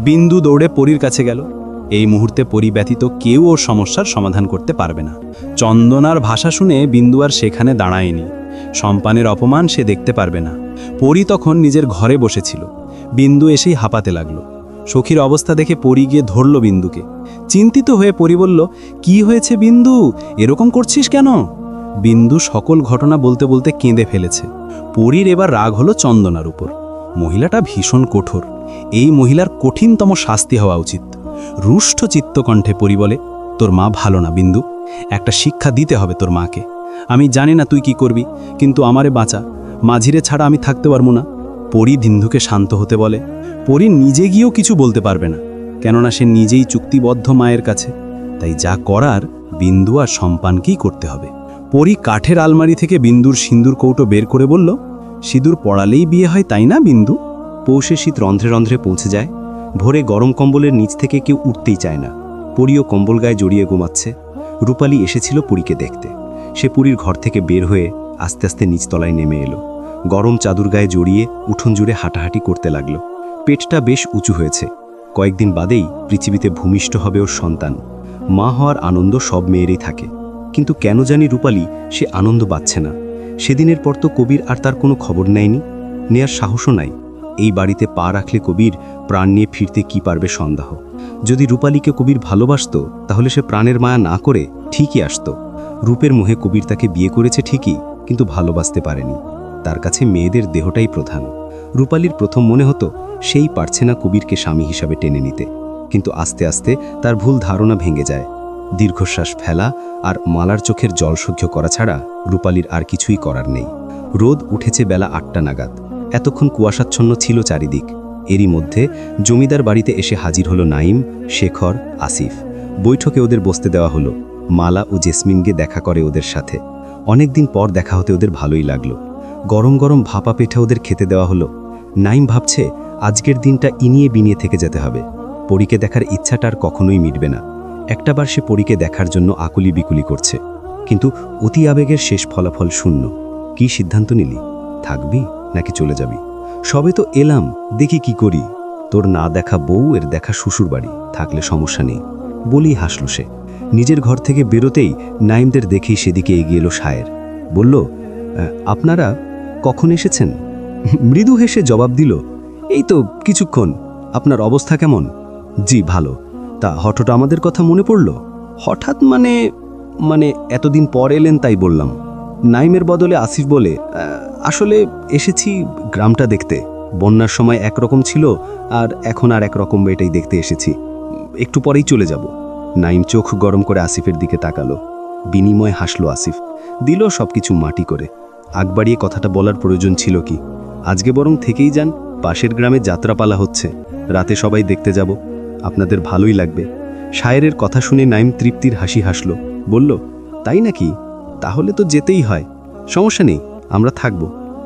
E: বিন্দু দৌড়ে পরীর কাছে গেল। এই মুহূর্তে পরী ব্যতীত কেউ ওর সমস্যার সমাধান করতে পারবে না। চন্দনার ভাষা শুনে বিন্দু আর সেখানে দাঁড়ায়নি। সম্পানের অপমান সে দেখতে পারবে না। পরী তখন নিজের ঘরে বসেছিল। বিন্দু এসেই হাঁপাতে লাগলো। সখীর অবস্থা দেখে পরী গিয়ে ধরল বিন্দুকে। চিন্তিত হয়ে পরী বলল, কি হয়েছে বিন্দু, এরকম করছিস কেন? বিন্দু সকল ঘটনা বলতে বলতে কেঁদে ফেলেছে। পরীর এবার রাগ হলো চন্দনার উপর। মহিলাটা ভীষণ কঠোর, এই মহিলার কঠিনতম শাস্তি হওয়া উচিত। রুষ্ট চিত্তকণ্ঠে পরী বলে, তোর মা ভালো না বিন্দু, একটা শিক্ষা দিতে হবে তোর মাকে। আমি জানি না তুই কি করবি, কিন্তু আমারে বাঁচা, মাঝিরে ছাড়া আমি থাকতে পারবো না। পরী বিন্দুকে শান্ত হতে বলে। পরী নিজে গিয়েও কিছু বলতে পারবে না, কেননা সে নিজেই চুক্তিবদ্ধ মায়ের কাছে। তাই যা করার বিন্দু আর সম্পানকেই করতে হবে। পরী কাঠের আলমারি থেকে বিন্দুর সিঁদুর কৌটো বের করে বলল, সিঁদুর পড়ালেই বিয়ে হয় তাই না বিন্দু?
G: পৌষে শীত রন্ধ্রে রন্ধ্রে পৌঁছে যায়। ভোরে গরম কম্বলের নিচ থেকে কেউ উঠতেই চায় না। পরীও কম্বল গায়ে জড়িয়ে ঘুমাচ্ছে। রূপালী এসেছিল পরীকে দেখতে। সে পুরীর ঘর থেকে বের হয়ে আস্তে আস্তে নিচতলায় নেমে এলো। গরম চাদর গায়ে জড়িয়ে উঠোন জুড়ে হাঁটাহাঁটি করতে লাগলো। পেটটা বেশ উঁচু হয়েছে। কয়েকদিন বাদেই পৃথিবীতে ভূমিষ্ঠ হবে ওর সন্তান। মা হওয়ার আনন্দ সব মেয়েরই থাকে, কিন্তু কেন জানি রূপালী সে আনন্দ পাচ্ছে না। সেদিনের পর তো কবির আর তার কোনো খবর নেয়নি, নেয়ার সাহসও নাই। এই বাড়িতে পা রাখলে কবির প্রাণ নিয়ে ফিরতে কি পারবে সন্দেহ। যদি রূপালীকে কবির ভালোবাসত, তাহলে সে প্রাণের মায়া না করে ঠিকই আসত। রূপের মোহে কবির তাকে বিয়ে করেছে ঠিকই, কিন্তু ভালোবাসতে পারেনি। তার কাছে মেয়েদের দেহটাই প্রধান। রূপালীর প্রথম মনে হতো সেই পারছে না কবিরকে স্বামী হিসাবে টেনে নিতে, কিন্তু আস্তে আস্তে তার ভুল ধারণা ভেঙে যায়। দীর্ঘশ্বাস ফেলা আর মালার চোখের জল সহ্য করা ছাড়া রূপালীর আর কিছুই করার নেই। রোদ উঠেছে বেলা 8টা নাগাদ। এতক্ষণ কুয়াশাচ্ছন্ন ছিল চারিদিক। এরই মধ্যে জমিদার বাড়িতে এসে হাজির হলো নাইম, শেখর, আসিফ। বৈঠকে ওদের বসতে দেওয়া হলো। মালা ও জেসমিনকে দেখা করে ওদের সাথে। অনেকদিন পর দেখা হতে ওদের ভালোই লাগলো। গরম গরম ভাপা পিঠা ওদের খেতে দেওয়া হলো। নাইম ভাবছে আজকের দিনটা ইনিয়ে বিনিয়ে থেকে যেতে হবে। পরীকে দেখার ইচ্ছাটা আর কখনোই মিটবে না। একটাবার সে পরীকে দেখার জন্য আকুলি বিকুলি করছে, কিন্তু অতি আবেগের শেষ ফলাফল শূন্য। কি সিদ্ধান্ত নিলি? থাকবি নাকি চলে যাবি? সবে তো এলাম, দেখি কি করি। তোর না দেখা বউ, এর দেখা শ্বশুর বাড়ি, থাকলে সমস্যা নেই বলেই হাসল সে। নিজের ঘর থেকে বেরোতেই নাইমদের দেখেই সেদিকে এগিয়ে এলো শায়ের। বলল, আপনারা কখন এসেছেন? মৃদু হেসে জবাব দিল, এই তো কিছুক্ষণ। আপনার অবস্থা কেমন? জি ভালো। তা হঠাৎ আমাদের কথা মনে পড়ল? হঠাৎ মানে এতদিন পর এলেন তাই বললাম। নাইমের বদলে আসিফ বলে, আসলে এসেছি গ্রামটা দেখতে। বন্যার সময় একরকম ছিল, আর এখন আর একরকম, এটাই দেখতে এসেছি। একটু পরেই চলে যাব। নাইম চোখ গরম করে আসিফের দিকে তাকালো। বিনিময়ে হাসলো আসিফ, দিল সবকিছু মাটি করে। আগ বাড়িয়ে কথাটা বলার প্রয়োজন ছিল কি? আজকে বরং থেকেই যান, পাশের গ্রামে যাত্রাপালা হচ্ছে, রাতে সবাই দেখতে যাব, আপনাদের ভালোই লাগবে। শায়েরের কথা শুনে নাইম তৃপ্তির হাসি হাসলো। বলল, তাই নাকি? তাহলে তো যেতেই হয়। সমস্যা নেই, আমরা থাকব।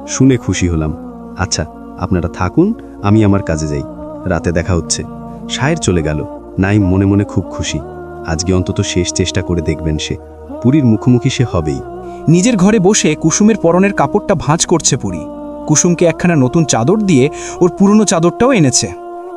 G: শুনে খুশি হলাম। আচ্ছা, আপনারা থাকুন, আমি আমার কাজে যাই। রাতে দেখা হচ্ছে। শায়ের চলে গেল। নাইম মনে মনে খুব খুশি। আজকে অন্তত শেষ চেষ্টা করে দেখবেন সে। পুরীর মুখোমুখি সে হবেই।
H: নিজের ঘরে বসে কুসুমের পরনের কাপড়টা ভাঁজ করছে পুরী। কুসুমকে একখানা নতুন চাদর দিয়ে ওর পুরনো চাদরটাও এনেছে।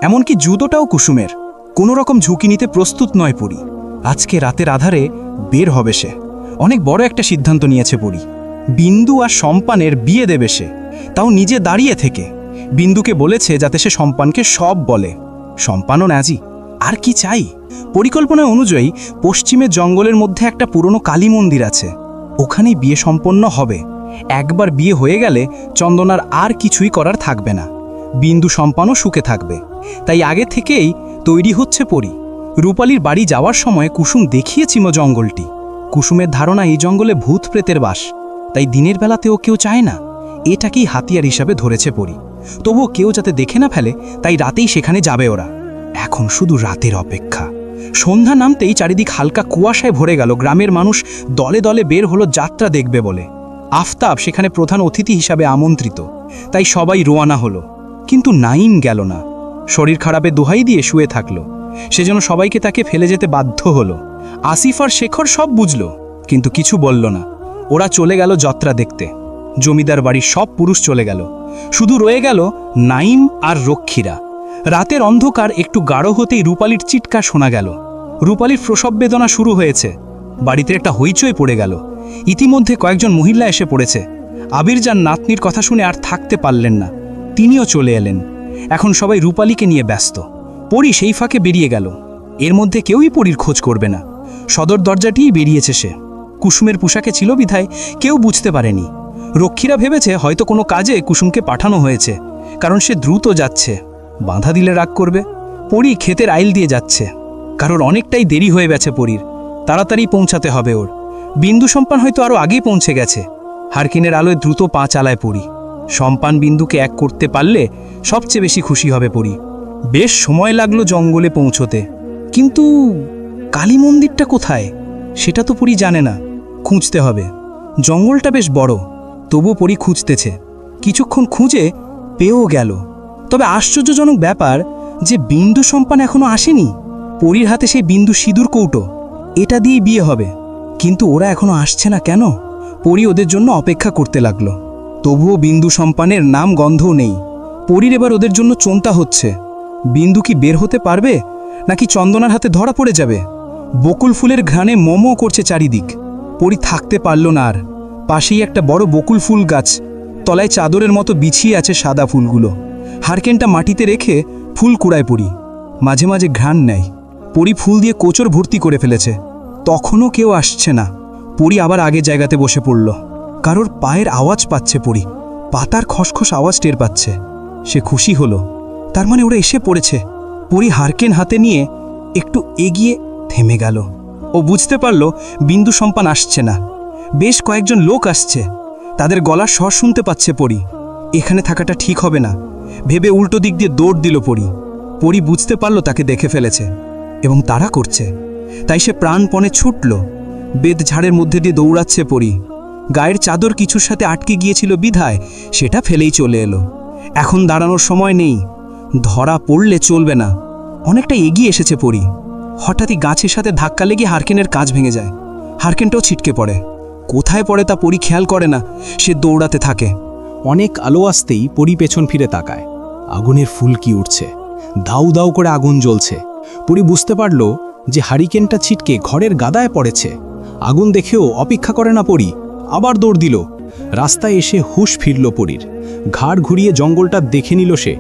H: এমনকি জুতোটাও কুসুমের। কোনো রকম ঝুঁকি নিতে প্রস্তুত নয় পুরী। আজকে রাতের আধারে বের হবে সে। অনেক বড় একটা সিদ্ধান্ত নিয়েছে পুরী। বিন্দু আর সম্পানের বিয়ে দেবে সে, তাও নিজে দাঁড়িয়ে থেকে। বিন্দুকে বলেছে যাতে সে সম্পানকে সব বলে। সম্পানও রাজি। আর কি চাই? পরিকল্পনা অনুযায়ী পশ্চিমের জঙ্গলের মধ্যে একটা পুরনো কালী মন্দির আছে, ওখানেই বিয়ে সম্পন্ন হবে। একবার বিয়ে হয়ে গেলে চন্দনার আর কিছুই করার থাকবে না। বিন্দু সম্পানও সুখে থাকবে। তাই আগে থেকেই তৈরি হচ্ছে পরী। রূপালীর বাড়ি যাওয়ার সময় কুসুম দেখিয়েছিল জঙ্গলটি। কুসুমের ধারণা এই জঙ্গলে ভূত প্রেতের বাস, তাই দিনের বেলাতেও কেউ চায় না। এটাকেই হাতিয়ার হিসাবে ধরেছে পরী। তবুও কেউ যাতে দেখে না ফেলে, তাই রাতেই সেখানে যাবে ওরা। এখন শুধু রাতের অপেক্ষা। সন্ধ্যা নামতেই চারিদিক হালকা কুয়াশায় ভরে গেল। গ্রামের মানুষ দলে দলে বের হলো যাত্রা দেখবে বলে। আফতাব সেখানে প্রধান অতিথি হিসাবে আমন্ত্রিত, তাই সবাই রোয়ানা হলো। কিন্তু নাইম গেল না। শরীর খারাপে দোহাই দিয়ে শুয়ে থাকলো। সেজন্য সবাইকে তাকে ফেলে যেতে বাধ্য হলো। আসিফ আর শেখর সব বুঝল, কিন্তু কিছু বলল না। ওরা চলে গেল যাত্রা দেখতে। জমিদার বাড়ির সব পুরুষ চলে গেল। শুধু রয়ে গেল নাইম আর রক্ষীরা। রাতের অন্ধকার একটু গাঢ় হতেই রূপালীর চিৎকার শোনা গেল। রূপালীর প্রসব বেদনা শুরু হয়েছে। বাড়িতে একটা হইচই পড়ে গেল। ইতিমধ্যে কয়েকজন মহিলা এসে পড়েছে। আবির যার নাতনির কথা শুনে আর থাকতে পারলেন না, তিনিও চলে এলেন। এখন সবাই রূপালীকে নিয়ে ব্যস্ত। পরী সেই ফাঁকে বেরিয়ে গেল। এর মধ্যে কেউই পরীর খোঁজ করবে না। সদর দরজাটিই বেরিয়েছে সে। কুসুমের পোশাকে ছিল বিধায় কেউ বুঝতে পারেনি। রক্ষীরা ভেবেছে হয়তো কোনো কাজে কুসুমকে পাঠানো হয়েছে, কারণ সে দ্রুত যাচ্ছে। বাধা দিলে রাগ করবে। পরী ক্ষেতের আইল দিয়ে যাচ্ছে। কারোর অনেকটাই দেরি হয়ে গেছে পরীর, তাড়াতাড়ি পৌঁছাতে হবে ওর। বিন্দু সম্পান হয়তো আরও আগেই পৌঁছে গেছে। হারকিনের আলোয় দ্রুত পা চালায় পরী। সম্পান বিন্দুকে এক করতে পারলে সবচেয়ে বেশি খুশি হবে পরী। বেশ সময় লাগলো জঙ্গলে পৌঁছতে। কিন্তু কালী মন্দিরটা কোথায় সেটা তো পরী জানে না। খুঁজতে হবে। জঙ্গলটা বেশ বড়, তবু পরী খুঁজতেছে। কিছুক্ষণ খুঁজে পেয়েও গেল। তবে আশ্চর্যজনক ব্যাপার যে বিন্দু সম্পান এখনো আসেনি। পরীর হাতে সেই বিন্দু সিঁদুর কৌটো, এটা দিয়েই বিয়ে হবে। কিন্তু ওরা এখনো আসছে না কেন? পরী ওদের জন্য অপেক্ষা করতে লাগলো। তবুও বিন্দু সম্পানের নাম গন্ধও নেই। পরীর এবার ওদের জন্য চিন্তা হচ্ছে। বিন্দু কি বের হতে পারবে, নাকি চন্দনার হাতে ধরা পড়ে যাবে? বকুল ফুলের ঘ্রাণে মোমো করছে চারিদিক। পরী থাকতে পারল না আর। পাশেই একটা বড় বকুল ফুল গাছ, তলায় চাদরের মতো বিছিয়ে আছে সাদা ফুলগুলো। হারকেনটা মাটিতে রেখে ফুল কুড়ায় পরী। মাঝে মাঝে ঘ্রাণ নেয়। পরী ফুল দিয়ে কোচর ভর্তি করে ফেলেছে। তখনও কেউ আসছে না। পরী আবার আগের জায়গাতে বসে পড়ল। কারোর পায়ের আওয়াজ পাচ্ছে পরী। পাতার খসখস আওয়াজ টের পাচ্ছে। সে খুশি হলো। তার মানে ওরা এসে পড়েছে। পরী হারকেন হাতে নিয়ে একটু এগিয়ে থেমে গেল। ও বুঝতে পারল বিন্দু সম্পান আসছে না। বেশ কয়েকজন লোক আসছে। তাদের গলার স্বর শুনতে পাচ্ছে পরী। এখানে থাকাটা ঠিক হবে না ভেবে উল্টো দিক দিয়ে দৌড় দিল পরী। পরী বুঝতে পারল তাকে দেখে ফেলেছে এবং তারা করছে। তাই সে প্রাণপণে ছুটল। বেদ ঝাড়ের মধ্যে দিয়ে দৌড়াচ্ছে পরী। গায়ের চাদর কিছুর সাথে আটকে গিয়েছিল বিধায় সেটা ফেলেই চলে এলো। এখন দাঁড়ানোর সময় নেই। ধরা পড়লে চলবে না। অনেকটা এগিয়ে এসেছে পরী। হঠাৎই গাছের সাথে ধাক্কা লেগে হারকেনের কাঁচ ভেঙে যায়। হারকেনটাও ছিটকে পড়ে। কোথায় পড়ে তা পরী খেয়াল করে না। সে দৌড়াতে থাকে।
F: অনেক আলো আসতেই পরী পেছন ফিরে তাকায়। আগুনের ফুলকি উঠছে। দাউ দাউ করে আগুন জ্বলছে। পরী বুঝতে পারল যে হারিকেনটা ছিটকে ঘরের গাদায় পড়েছে। আগুন দেখেও অপেক্ষা করে না পরী, আবার দৌড় দিল। রাস্তায় এসে হুঁশ ফিরল পরীর। ঘাড় ঘুরিয়ে জঙ্গলটা দেখে নিল সে।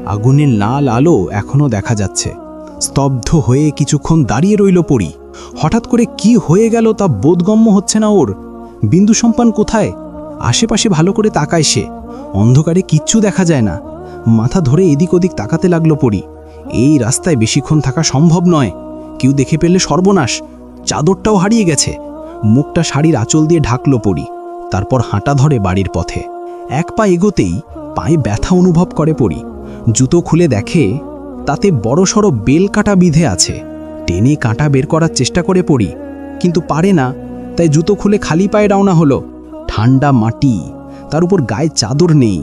F: আগুনের লাল আলো এখনও দেখা যাচ্ছে। স্তব্ধ হয়ে কিছুক্ষণ দাঁড়িয়ে রইল পরী। হঠাৎ করে কি হয়ে গেল তা বোধগম্য হচ্ছে না ওর। বিন্দু সম্পান কোথায়? আশেপাশে ভালো করে তাকায় সে। অন্ধকারে কিচ্ছু দেখা যায় না। মাথা ধরে এদিক ওদিক তাকাতে লাগলো পরী। এই রাস্তায় বেশিক্ষণ থাকা সম্ভব নয়। কেউ দেখে পেলে সর্বনাশ। চাদরটাও হারিয়ে গেছে। মুখটা শাড়ির আঁচল দিয়ে ঢাকলো পরী। তারপর হাঁটা ধরে বাড়ির পথে। এক পা এগোতেই পায়ে ব্যথা অনুভব করে পরী। জুতো খুলে দেখে তাতে বড়সড় বেল কাঁটা বিঁধে আছে। টেনে কাঁটা বের করার চেষ্টা করে পরী, কিন্তু পারে না। তাই জুতো খুলে খালি পায়ে রওনা হলো। ঠান্ডা মাটি,
E: তার উপর গায়ে চাদর নেই।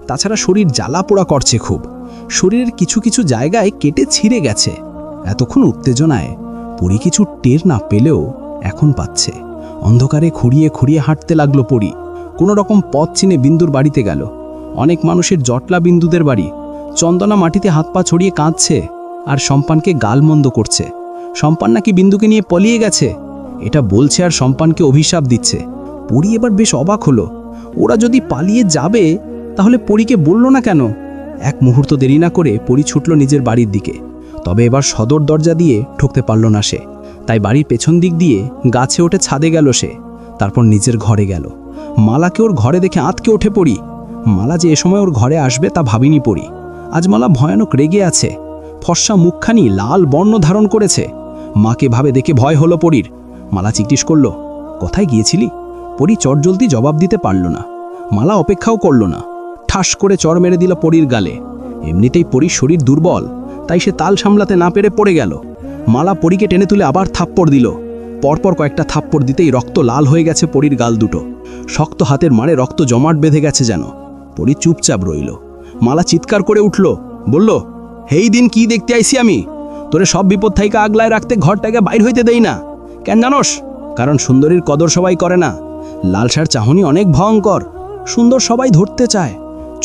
E: তাছাড়া শরীর জ্বালা পোড়া করছে খুব, শরীরের কিছু কিছু জায়গায় কেটে ছিঁড়ে গেছে। এতক্ষণ উত্তেজনায় পরী কিছু টের না পেলেও এখন পাচ্ছে। অন্ধকারে খুঁড়িয়ে খুঁড়িয়ে হাঁটতে লাগলো পরী। কোনো রকম পথ চিনে বিন্দুর বাড়িতে গেল। অনেক মানুষের জটলা বিন্দুদের বাড়ি। চন্দনা মাটিতে হাত পা ছড়িয়ে কাঁদছে আর সম্পানকে গালমন্দ করছে। সম্পান নাকি বিন্দুকে নিয়ে পলিয়ে গেছে এটা বলছে আর সম্পানকে অভিশাপ দিচ্ছে। পরী এবার বেশ অবাক হলো। ওরা যদি পালিয়ে যাবে তাহলে পরীকে বলল না কেন? এক মুহূর্ত দেরি না করে পরী ছুটল নিজের বাড়ির দিকে। তবে এবার সদর দরজা দিয়ে ঢুকতে পারল না সে, তাই বাড়ির পেছন দিক দিয়ে গাছে ওঠে ছাদে গেল সে। তারপর নিজের ঘরে গেল। মালাকে ওর ঘরে দেখে আঁতকে ওঠে পরী। মালা যে এ সময় ওর ঘরে আসবে তা ভাবিনি পরী। আজ মালা ভয়ানক রেগে আছে। ফর্সা মুখখানি লাল বর্ণ ধারণ করেছে। মাকে ভাবে দেখে ভয় হলো পরীর। মালা জিজ্ঞেস করল, কোথায় গিয়েছিলি? পরী চটজলদি জবাব দিতে পারল না। মালা অপেক্ষাও করল না, ঠাস করে চড় মেরে দিল পরীর গালে। এমনিতেই পরীর শরীর দুর্বল, তাই সে তাল সামলাতে না পেরে পড়ে গেল। মালা পরীকে টেনে তুলে আবার থাপ্পড় দিল। পরপর কয়েকটা থাপ্পড় দিতেই রক্ত লাল হয়ে গেছে পরীর গাল দুটো। শক্ত হাতের মারে রক্ত জমাট বেঁধে গেছে যেন। পরী চুপচাপ রইল। মালা চিৎকার করে উঠল, বলল, হেই দিন কি দেখতে আইছি আমি? তোরে সব বিপদ থাইকা আগলায় রাখতে ঘরটাকে বাইর হইতে দেই না। কেন জানোস? কারণ সুন্দরীর কদর সবাই করে না। লালসার চাহনি অনেক ভয়ঙ্কর। সুন্দর সবাই ধরতে চায়,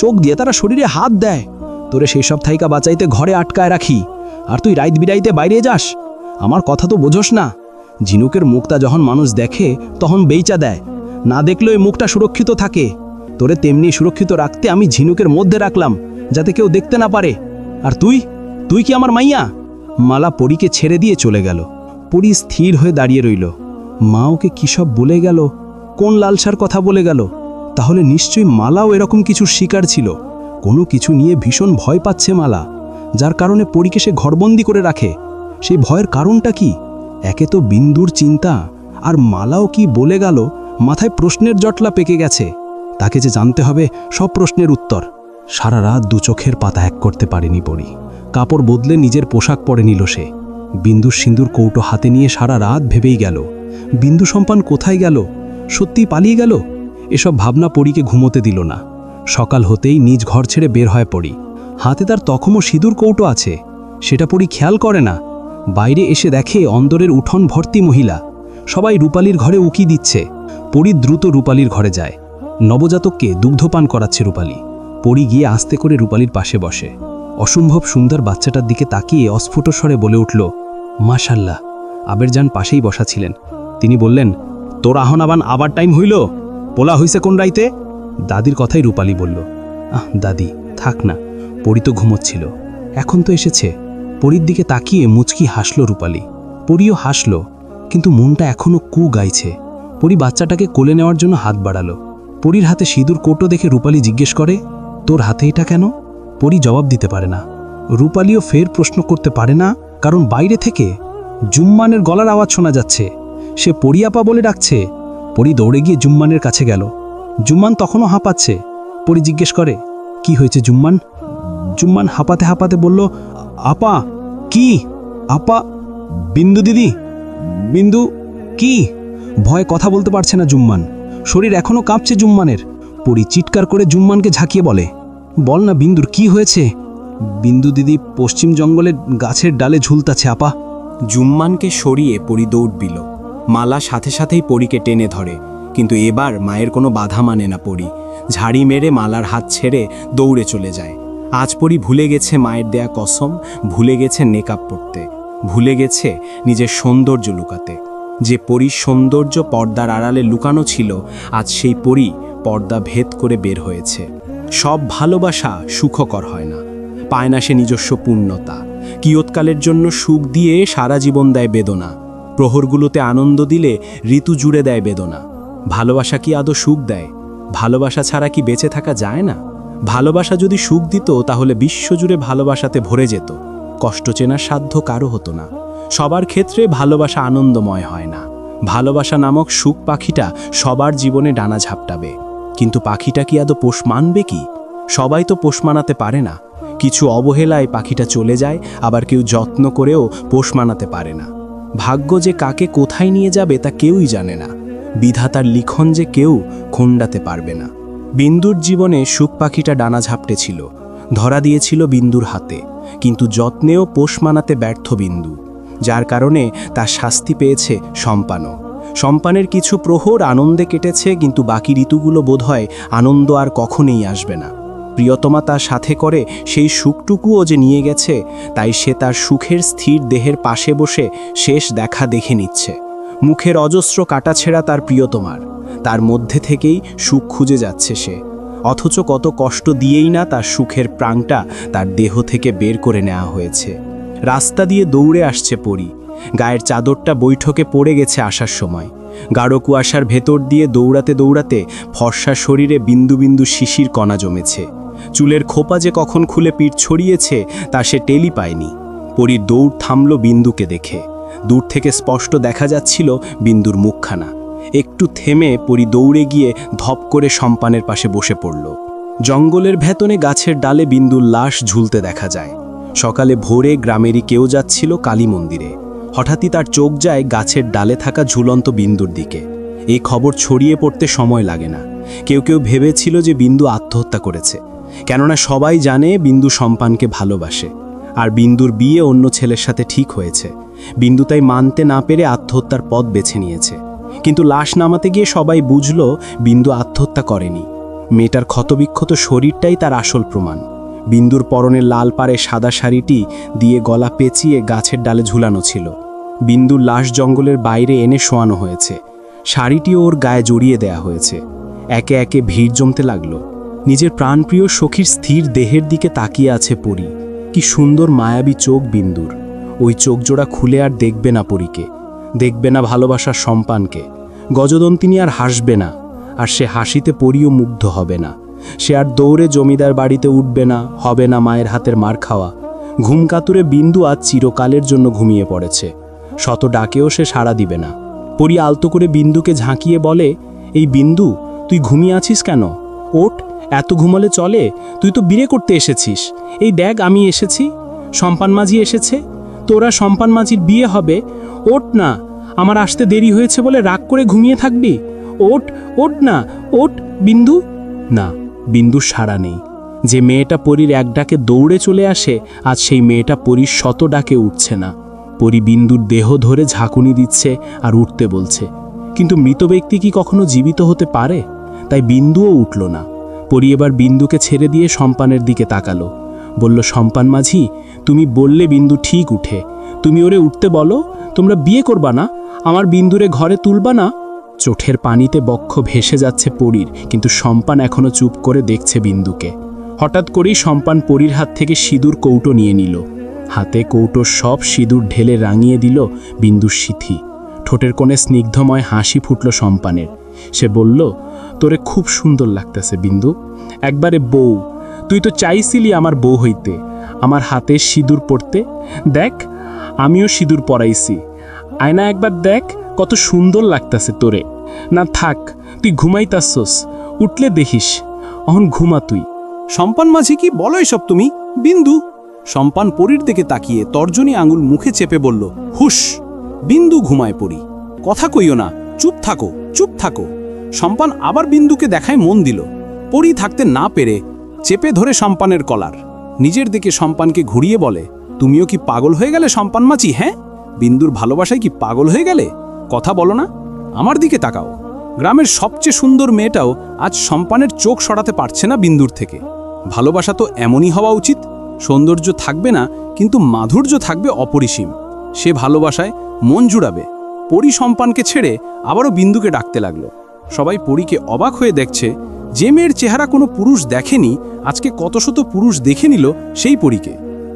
E: চোখ দিয়ে তারা শরীরে হাত দেয়। তোরে সেই সব থাইকা বাঁচাইতে ঘরে আটকায় রাখি, আর তুই রাইত বিরাইতে বাইরে যাস। আমার কথা তো বোঝোস না। ঝিনুকের মুখটা যখন মানুষ দেখে তখন বেইচা দেয়, না দেখলে ওই মুখটা সুরক্ষিত থাকে। তোরে তেমনি সুরক্ষিত রাখতে আমি ঝিনুকের মধ্যে রাখলাম, যাতে কেউ দেখতে না পারে। আর তুই কি আমার মাইয়া? মালা পরীকে ছেড়ে দিয়ে চলে গেল। পরী স্থির হয়ে দাঁড়িয়ে রইল। মা ওকে কী সব বলে গেল? কোন লালসার কথা বলে গেল? তাহলে নিশ্চয়ই মালাও এরকম কিছুর শিকার ছিল। কোনো কিছু নিয়ে ভীষণ ভয় পাচ্ছে মালা, যার কারণে পরীকে সে ঘরবন্দি করে রাখে। সেই ভয়ের কারণটা কি? একে তো বিন্দুর চিন্তা, আর মালাও কি বলে গেল, মাথায় প্রশ্নের জটলা পেকে গেছে। তাকে যে জানতে হবে সব প্রশ্নের উত্তর। সারা রাত দু চোখের পাতা এক করতে পারেনি পরী। কাপড় বদলে নিজের পোশাক পরে নিল সে। বিন্দুর সিঁদুর কৌটো হাতে নিয়ে সারা রাত ভেবেই গেল, বিন্দু সম্পান কোথায় গেল? সত্যি পালিয়ে গেল? এসব ভাবনা পরীকে ঘুমোতে দিল না। সকাল হতেই নিজ ঘর ছেড়ে বের হয় পরী। হাতে তার তখনও সিঁদুর কৌটো আছে, সেটা পরী খেয়াল করে না। বাইরে এসে দেখে অন্দরের উঠোন ভর্তি মহিলা। সবাই রূপালীর ঘরে উকি দিচ্ছে। পরী দ্রুত রূপালীর ঘরে যায়। নবজাতককে দুগ্ধপান করাচ্ছে রূপালী। পরী গিয়ে আস্তে করে রূপালীর পাশে বসে। অসম্ভব সুন্দর বাচ্চাটার দিকে তাকিয়ে অস্ফুট স্বরে বলে উঠল, মাশাল্লাহ। আবেরজান পাশেই বসা ছিলেন। তিনি বললেন, তোর আহনাবান আবার টাইম হইল? পোলা হইছে কোন রাইতে? দাদির কথাই রূপালী বলল, দাদি থাক না, পরী তো ঘুমোচ্ছিল, এখন তো এসেছে। পরীর দিকে তাকিয়ে মুচকি হাসল রূপালী। পরীও হাসল, কিন্তু মনটা এখনও কু গাইছে। পরী বাচ্চাটাকে কোলে নেওয়ার জন্য হাত বাড়ালো। পরীর হাতে সিঁদুর কৌটো দেখে রূপালী জিজ্ঞেস করে, তোর হাতে এটা কেন? পরী জবাব দিতে পারে না। রূপালীও ফের প্রশ্ন করতে পারে না, কারণ বাইরে থেকে জুম্মানের গলার আওয়াজ শোনা যাচ্ছে। সে পরী আপা বলে ডাকছে। পরী দৌড়ে গিয়ে জুম্মানের কাছে গেল। জুম্মান তখনও হাঁপাচ্ছে। পরী জিজ্ঞেস করে, কি হয়েছে জুম্মান? জুম্মান হাঁপাতে হাঁপাতে বলল, আপা। কি আপা? বিন্দু দিদি। বিন্দু কি? ভয়ে কথা বলতে পারছে না জুম্মান। শরীর এখনও কাঁপছে জুম্মানের। পরী চিৎকার করে জুম্মানকে ঝাঁকিয়ে বলে, বল না বিন্দুর কি হয়েছে? বিন্দু দিদি পশ্চিম জঙ্গলের গাছের ডালে ঝুলতাছে আপা।
F: জুম্মানকে সরিয়ে পরী দৌড় দিল। মালা সাথে সাথেই পরীকে টেনে ধরে, কিন্তু এবার মায়ের কোনো বাধা মানে না পরী। ঝাড়ি মেরে মালার হাত ছেড়ে দৌড়ে চলে যায়। আজ পরী ভুলে গেছে মায়ের দেয়া কসম, ভুলে গেছে নেকাব পড়তে, ভুলে গেছে নিজের সৌন্দর্য লুকাতে। যে পরীর সৌন্দর্য পর্দার আড়ালে লুকানো ছিল, আজ সেই পরী পর্দা ভেদ করে বের হয়েছে। সব ভালোবাসা সুখকর হয় না, পায় না সে নিজস্ব পূর্ণতা। কিয়ৎকালের জন্য সুখ দিয়ে সারা জীবন দেয় বেদনা। প্রহরগুলোতে আনন্দ দিলে ঋতু জুড়ে দেয় বেদনা। ভালোবাসা কি আদৌ সুখ দেয়? ভালোবাসা ছাড়া কি বেঁচে থাকা যায় না? ভালোবাসা যদি সুখ দিত তাহলে বিশ্বজুড়ে ভালোবাসাতে ভরে যেত। কষ্ট চেনার সাধ্য কারো হতো না। সবার ক্ষেত্রে ভালোবাসা আনন্দময় হয় না। ভালোবাসা নামক সুখ পাখিটা সবার জীবনে ডানা ঝাপটাবে, কিন্তু পাখিটা কি আদৌ পোষ মানবে কি? সবাই তো পোষ মানাতে পারে না। কিছু অবহেলায় পাখিটা চলে যায়, আবার কেউ যত্ন করেও পোষ মানাতে পারে না। ভাগ্য যে কাকে কোথায় নিয়ে যাবে তা কেউই জানে না। বিধাতার লিখন যে কেউ খণ্ডাতে পারবে না।
E: বিন্দুর জীবনে সুখ পাখিটা ডানা ঝাপটেছিল, ধরা দিয়েছিল বিন্দুর হাতে, কিন্তু যত্নেও পোষ মানাতে ব্যর্থ বিন্দু, যার কারণে তার শাস্তি পেয়েছে সম্পানও। সম্পানের কিছু প্রহর আনন্দে কেটেছে, কিন্তু বাকি ঋতুগুলো বোধহয় আনন্দ আর কখনোই আসবে না। প্রিয়তমা তার সাথে করে সেই সুখটুকুও যে নিয়ে গেছে, তাই সে তার সুখের স্থির দেহের পাশে বসে শেষ দেখা দেখে নিচ্ছে। মুখের অজস্র কাটাছেঁড়া তার প্রিয়তমার, তার মধ্যে থেকেই সুখ খুঁজে যাচ্ছে সে, অথচ কত কষ্ট দিয়েই না তার সুখের প্রাণটা তার দেহ থেকে বের করে নেওয়া হয়েছে। রাস্তা দিয়ে দৌড়ে আসছে পরী, গায়ের চাদরটা বৈঠকে পড়ে গেছে আসার সময়। গাঢ় কুয়াশার ভেতর দিয়ে দৌড়াতে দৌড়াতে ফর্সা শরীরে বিন্দু বিন্দু শিশির কণা জমেছে। চুলের খোপা যে কখন খুলে পিঠ ছড়িয়েছে তা সে টেলি পায়নি। পরীর দৌড় থামল বিন্দুকে দেখে। দূর থেকে স্পষ্ট দেখা যাচ্ছিল বিন্দুর মুখখানা। একটু থেমে পরী দৌড়ে গিয়ে ধপ করে সম্পানের পাশে বসে পড়ল। জঙ্গলের ভেতনে গাছের ডালে বিন্দুর লাশ ঝুলতে দেখা যায়। সকালে ভোরে গ্রামেরই কেউ যাচ্ছিল কালী মন্দিরে। হঠাৎই তার চোখ যায় গাছের ডালে থাকা ঝুলন্ত বিন্দুর দিকে। এই খবর ছড়িয়ে পড়তে সময় লাগে না। কেউ কেউ ভেবেছিল যে বিন্দু আত্মহত্যা করেছে, কেননা সবাই জানে বিন্দু সম্পানকে ভালোবাসে, আর বিন্দুর বিয়ে অন্য ছেলের সাথে ঠিক হয়েছে। বিন্দু তাই মানতে না পেরে আত্মহত্যার পথ বেছে নিয়েছে। কিন্তু লাশ নামাতে গিয়ে সবাই বুঝল বিন্দু আত্মহত্যা করেনি। মেয়েটার ক্ষতবিক্ষত শরীরটাই তার আসল প্রমাণ। বিন্দুর পরনের লাল পাড়ে সাদা শাড়িটি দিয়ে গলা পেঁচিয়ে গাছের ডালে ঝুলানো ছিল। বিন্দুর লাশ জঙ্গলের বাইরে এনে শোয়ানো হয়েছে। শাড়িটিও ওর গায়ে জড়িয়ে দেয়া হয়েছে। একে একে ভিড় জমতে লাগলো। নিজের প্রাণপ্রিয় সখীর স্থির দেহের দিকে তাকিয়ে আছে পরী। কি সুন্দর মায়াবী চোখ বিন্দুর। ওই চোখ জোড়া খুলে আর দেখবে না পরীকে, দেখবে না ভালোবাসার সম্পানকে। গজদন্তিনী আর হাসবে না, আর সে হাসিতে পরীও মুগ্ধ হবে না। সে আর দৌড়ে জমিদার বাড়িতে উঠবে না, হবে না মায়ের হাতের মার খাওয়া। ঘুমকাতুরে বিন্দু আজ চিরকালের জন্য ঘুমিয়ে পড়েছে। শত ডাকেও সে সাড়া দিবে না। পরী আলতো করে বিন্দুকে ঝাঁকিয়ে বলে, এই বিন্দু, তুই ঘুমিয়ে আছিস কেন? ওঠ, এত ঘুমালে চলে? তুই তো বিয়ে করতে এসেছিস। এই দেখ, আমি এসেছি, সম্পান মাঝি এসেছে, তোরা সম্পান মাঝির বিয়ে হবে। ওঠ না, আমার আসতে দেরি হয়েছে বলে রাগ করে ঘুমিয়ে থাকবি? ওঠ, ওঠ না, ওঠ বিন্দু। না, বিন্দুর সাড়া নেই। যে মেয়েটা পরীর এক ডাকে দৌড়ে চলে আসে, আজ সেই মেয়েটা পরীর শত ডাকে উঠছে না। পরী বিন্দুর দেহ ধরে ঝাঁকুনি দিচ্ছে আর উঠতে বলছে, কিন্তু মৃত ব্যক্তি কি কখনো জীবিত হতে পারে? তাই বিন্দুও উঠল না। পরী এবার বিন্দুকে ছেড়ে দিয়ে সম্পানের দিকে তাকালো, বলল, সম্পান মাঝি, তুমি বললে বিন্দু ঠিক উঠে, তুমি ওরে উঠতে বলো। তোমরা বিয়ে করবা না? আমার বিন্দুরে ঘরে তুলবা না? চোখের পানিতে বক্ষ ভেসে যাচ্ছে পরীর, কিন্তু সম্পান এখনো চুপ করে দেখছে বিন্দুকে। হঠাৎ করেই সম্পান পরীর হাত থেকে সিঁদুর কৌটো নিয়ে নিল। হাতে কৌটোর সব সিঁদুর ঢেলে রাঙিয়ে দিল বিন্দুর সিথি। ঠোঁটের কোণে স্নিগ্ধময় হাসি ফুটল সম্পানের। সে বলল, তোরে খুব সুন্দর লাগতেছে বিন্দু, একবারে বউ। তুই তো চাইছিলি আমার বউ হইতে, আমার হাতে সিঁদুর পড়তে। দেখ, আমিও সিঁদুর পরাইছি। আয়না একবার দেখ, কত সুন্দর লাগতেছে তোরে। না থাক, তুই ঘুমাইতাছস, উঠলে দেখিস। অহন ঘুমা তুই।
F: সম্পান মাঝি, কি বলো এসব তুমি? বিন্দু। সম্পান পরীর দিকে তাকিয়ে তর্জনী আঙুল মুখে চেপে বলল, হুশ। বিন্দু ঘুমায় পড়ি, কথা কইও না, চুপ থাকো, চুপ থাকো। সম্পান আবার বিন্দুকে দেখায় মন দিল। পরী থাকতে না পেরে চেপে ধরে সম্পানের কলার, নিজের দিকে সম্পানকে ঘুরিয়ে বলে, তুমিও কি পাগল হয়ে গেলে সম্পান মাঝি? হ্যাঁ, বিন্দুর ভালোবাসায় কি পাগল হয়ে গেলে? কথা বলো না, আমার দিকে তাকাও। গ্রামের সবচেয়ে সুন্দর মেয়েটাও আজ সম্পানের চোখ সরাতে পারছে না বিন্দুর থেকে। ভালোবাসা তো এমনই হওয়া উচিত, সৌন্দর্য থাকবে না, কিন্তু মাধুর্য থাকবে অপরিসীম। সে ভালোবাসায় মন জুড়াবে। পরী সম্পানকে ছেড়ে আবারও বিন্দুকে ডাকতে লাগলো। সবাই পরীকে অবাক হয়ে দেখছে। যে মেয়ের চেহারা কোনো পুরুষ দেখেনি, আজকে কত শত পুরুষ দেখে নিল সেই পরীকে।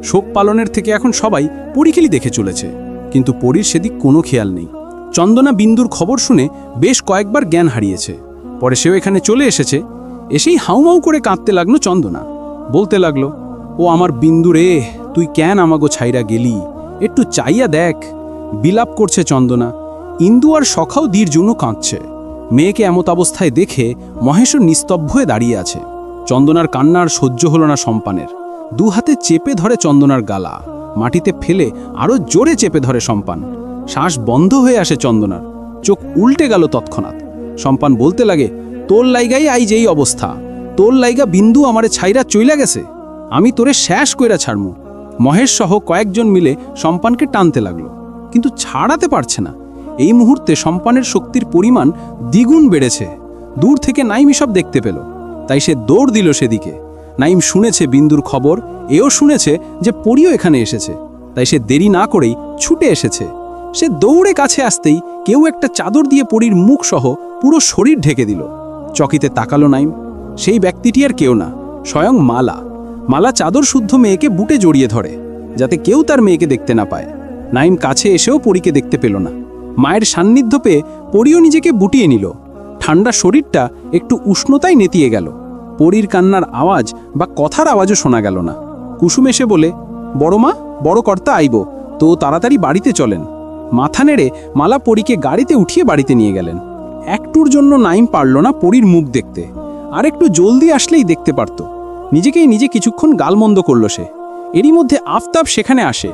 F: শোক পালনের থেকে এখন সবাই পরীকেলি দেখে চলেছে, কিন্তু পরীর সেদিক কোনো খেয়াল নেই। চন্দনা বিন্দুর খবর শুনে বেশ কয়েকবার জ্ঞান হারিয়েছে। পরে সেও এখানে চলে এসেছে। এসেই হাউমাউ করে কাঁদতে লাগলো চন্দনা। বলতে লাগলো, ও আমার বিন্দু রে, তুই কেন আমাগো ছাইরা গেলি? একটু চাইয়া দেখ। বিলাপ করছে চন্দনা। ইন্দু আর সখাও দীর জন্য কাঁদছে। মেয়েকে এমত অবস্থায় দেখে মহেশ্বর নিস্তব্ধ হয়ে দাঁড়িয়ে আছে। চন্দনার কান্নার সহ্য হলো না সম্পানের। দু হাতে চেপে ধরে চন্দনার গালা, মাটিতে ফেলে আরও জোরে চেপে ধরে সম্পান। শ্বাস বন্ধ হয়ে আসে চন্দনার, চোখ উল্টে গেল তৎক্ষণাৎ। সম্পান বলতে লাগে, তোর লাইগাই আই যেই অবস্থা, তোর লাইগা বিন্দু আমারে ছাইরা চইলা গেছে, আমি তোরে শেষ কইরা ছাড়মু। মহেশ সহ কয়েকজন মিলে সম্পানকে টানতে লাগলো, কিন্তু ছাড়াতে পারছে না। এই মুহূর্তে সম্পানের শক্তির পরিমাণ দ্বিগুণ বেড়েছে। দূর থেকে নাইম সব দেখতে পেল, তাই সে দৌড় দিল সেদিকে। নাইম শুনেছে বিন্দুর খবর, এও শুনেছে যে পরীও এখানে এসেছে, তাই সে দেরি না করেই ছুটে এসেছে। সে দৌড়ে কাছে আসতেই কেউ একটা চাদর দিয়ে পরীর মুখ সহ পুরো শরীর ঢেকে দিল। চকিতে তাকালো নাইম, সেই ব্যক্তিটি আর কেউ না, স্বয়ং মালা। মালা চাদর শুদ্ধ মেয়েকে বুটে জড়িয়ে ধরে, যাতে কেউ তার মেয়েকে দেখতে না পায়। নাইম কাছে এসেও পরীকে দেখতে পেল না। মায়ের সান্নিধ্য পেয়ে পরীও নিজেকে বুটিয়ে নিল। ঠান্ডা শরীরটা একটু উষ্ণতায় নেতিয়ে গেল। পরীর কান্নার আওয়াজ বা কথার আওয়াজও শোনা গেল না। কুসুম এসে বলে, বড় মা, বড় কর্তা আইব, তো তাড়াতাড়ি বাড়িতে চলেন। মাথা নেড়ে মালা পরীকে গাড়িতে উঠিয়ে বাড়িতে নিয়ে গেলেন। একটুর জন্য নাইম পারল না পরীর মুখ দেখতে, আর একটু জলদি আসলেই দেখতে পারত। নিজেকেই নিজে কিছুক্ষণ গালমন্দ করল সে। এরই মধ্যে আফতাব সেখানে আসে।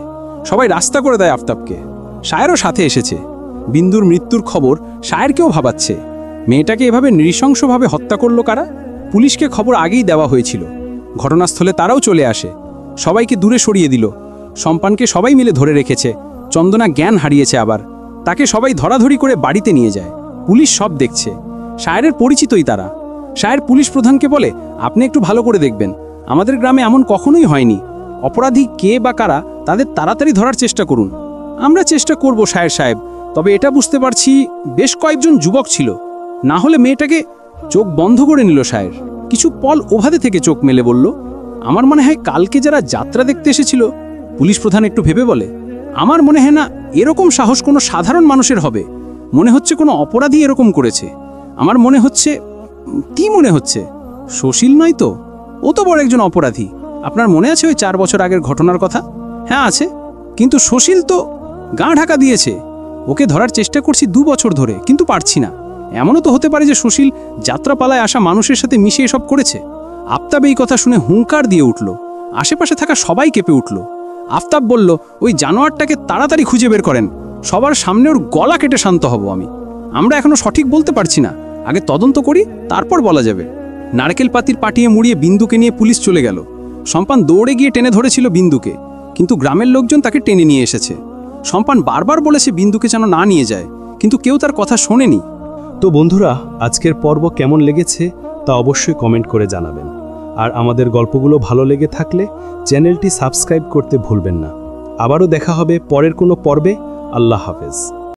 F: সবাই রাস্তা করে দেয় আফতাবকে। শায়েরও সাথে এসেছে। বিন্দুর মৃত্যুর খবর শায়েরকেও ভাবাচ্ছে। মেয়েটাকে এভাবে নৃশংসভাবে হত্যা করলো কারা? পুলিশকে খবর আগেই দেওয়া হয়েছিল। ঘটনাস্থলে তারাও চলে আসে, সবাইকে দূরে সরিয়ে দিল। সম্পানকে সবাই মিলে ধরে রেখেছে। চন্দনা জ্ঞান হারিয়েছে আবার, তাকে সবাই ধরাধরি করে বাড়িতে নিয়ে যায়। পুলিশ সব দেখছে। শায়েরের পরিচিতই তারা। শায়ের পুলিশ প্রধানকে বলে, আপনি একটু ভালো করে দেখবেন, আমাদের গ্রামে এমন কখনোই হয়নি। অপরাধী কে বা কারা তাদের তাড়াতাড়ি ধরার চেষ্টা করুন। আমরা চেষ্টা করব শায়ের সাহেব, তবে এটা বুঝতে পারছি বেশ কয়েকজন যুবক ছিল, না হলে মেয়েটাকে। চোখ বন্ধ করে নিল শায়ের। কিছু পল ওভাদে থেকে চোখ মেলে বলল, আমার মনে হয় কালকে যারা যাত্রা দেখতে এসেছিল। পুলিশ প্রধান একটু ভেবে বলে, আমার মনে হয় না এরকম সাহস কোনো সাধারণ মানুষের হবে। মনে হচ্ছে কোনো অপরাধী এরকম করেছে। আমার মনে হচ্ছে। কি মনে হচ্ছে? সুশীল নয় তো? ও তো বড় একজন অপরাধী। আপনার মনে আছে ওই 4 বছর আগের ঘটনার কথা? হ্যাঁ আছে, কিন্তু সুশীল তো গা ঢাকা দিয়েছে। ওকে ধরার চেষ্টা করছি 2 বছর ধরে, কিন্তু পারছি না। এমনও তো হতে পারে যে সুশীল যাত্রাপালায় আসা মানুষের সাথে মিশে এসব করেছে। আফতাব এই কথা শুনে হুঙ্কার দিয়ে উঠল। আশেপাশে থাকা সবাই কেঁপে উঠল। আফতাব বলল, ওই জানোয়ারটাকে তাড়াতাড়ি খুঁজে বের করেন, সবার সামনে ওর গলা কেটে শান্ত হব আমি। আমরা এখনো সঠিক বলতে পারছি না, আগে তদন্ত করি, তারপর বলা যাবে। নারকেল পাতির পাটিয়ে মুড়িয়ে বিন্দুকে নিয়ে পুলিশ চলে গেল। সম্পান দৌড়ে গিয়ে টেনে ধরেছিল বিন্দুকে, কিন্তু গ্রামের লোকজন তাকে টেনে নিয়ে এসেছে। সম্পান বারবার বলেছে বিন্দুকে যেন না নিয়ে যায়, কিন্তু কেউ তার কথা শোনেনি।
A: তো বন্ধুরা, আজকের পর্ব কেমন লেগেছে তা অবশ্যই কমেন্ট করে জানাবেন। আর আমাদের গল্পগুলো ভালো লেগে থাকলে চ্যানেলটি সাবস্ক্রাইব করতে ভুলবেন না। আবারও দেখা হবে পরের কোনো পর্বে। আল্লাহ হাফেজ।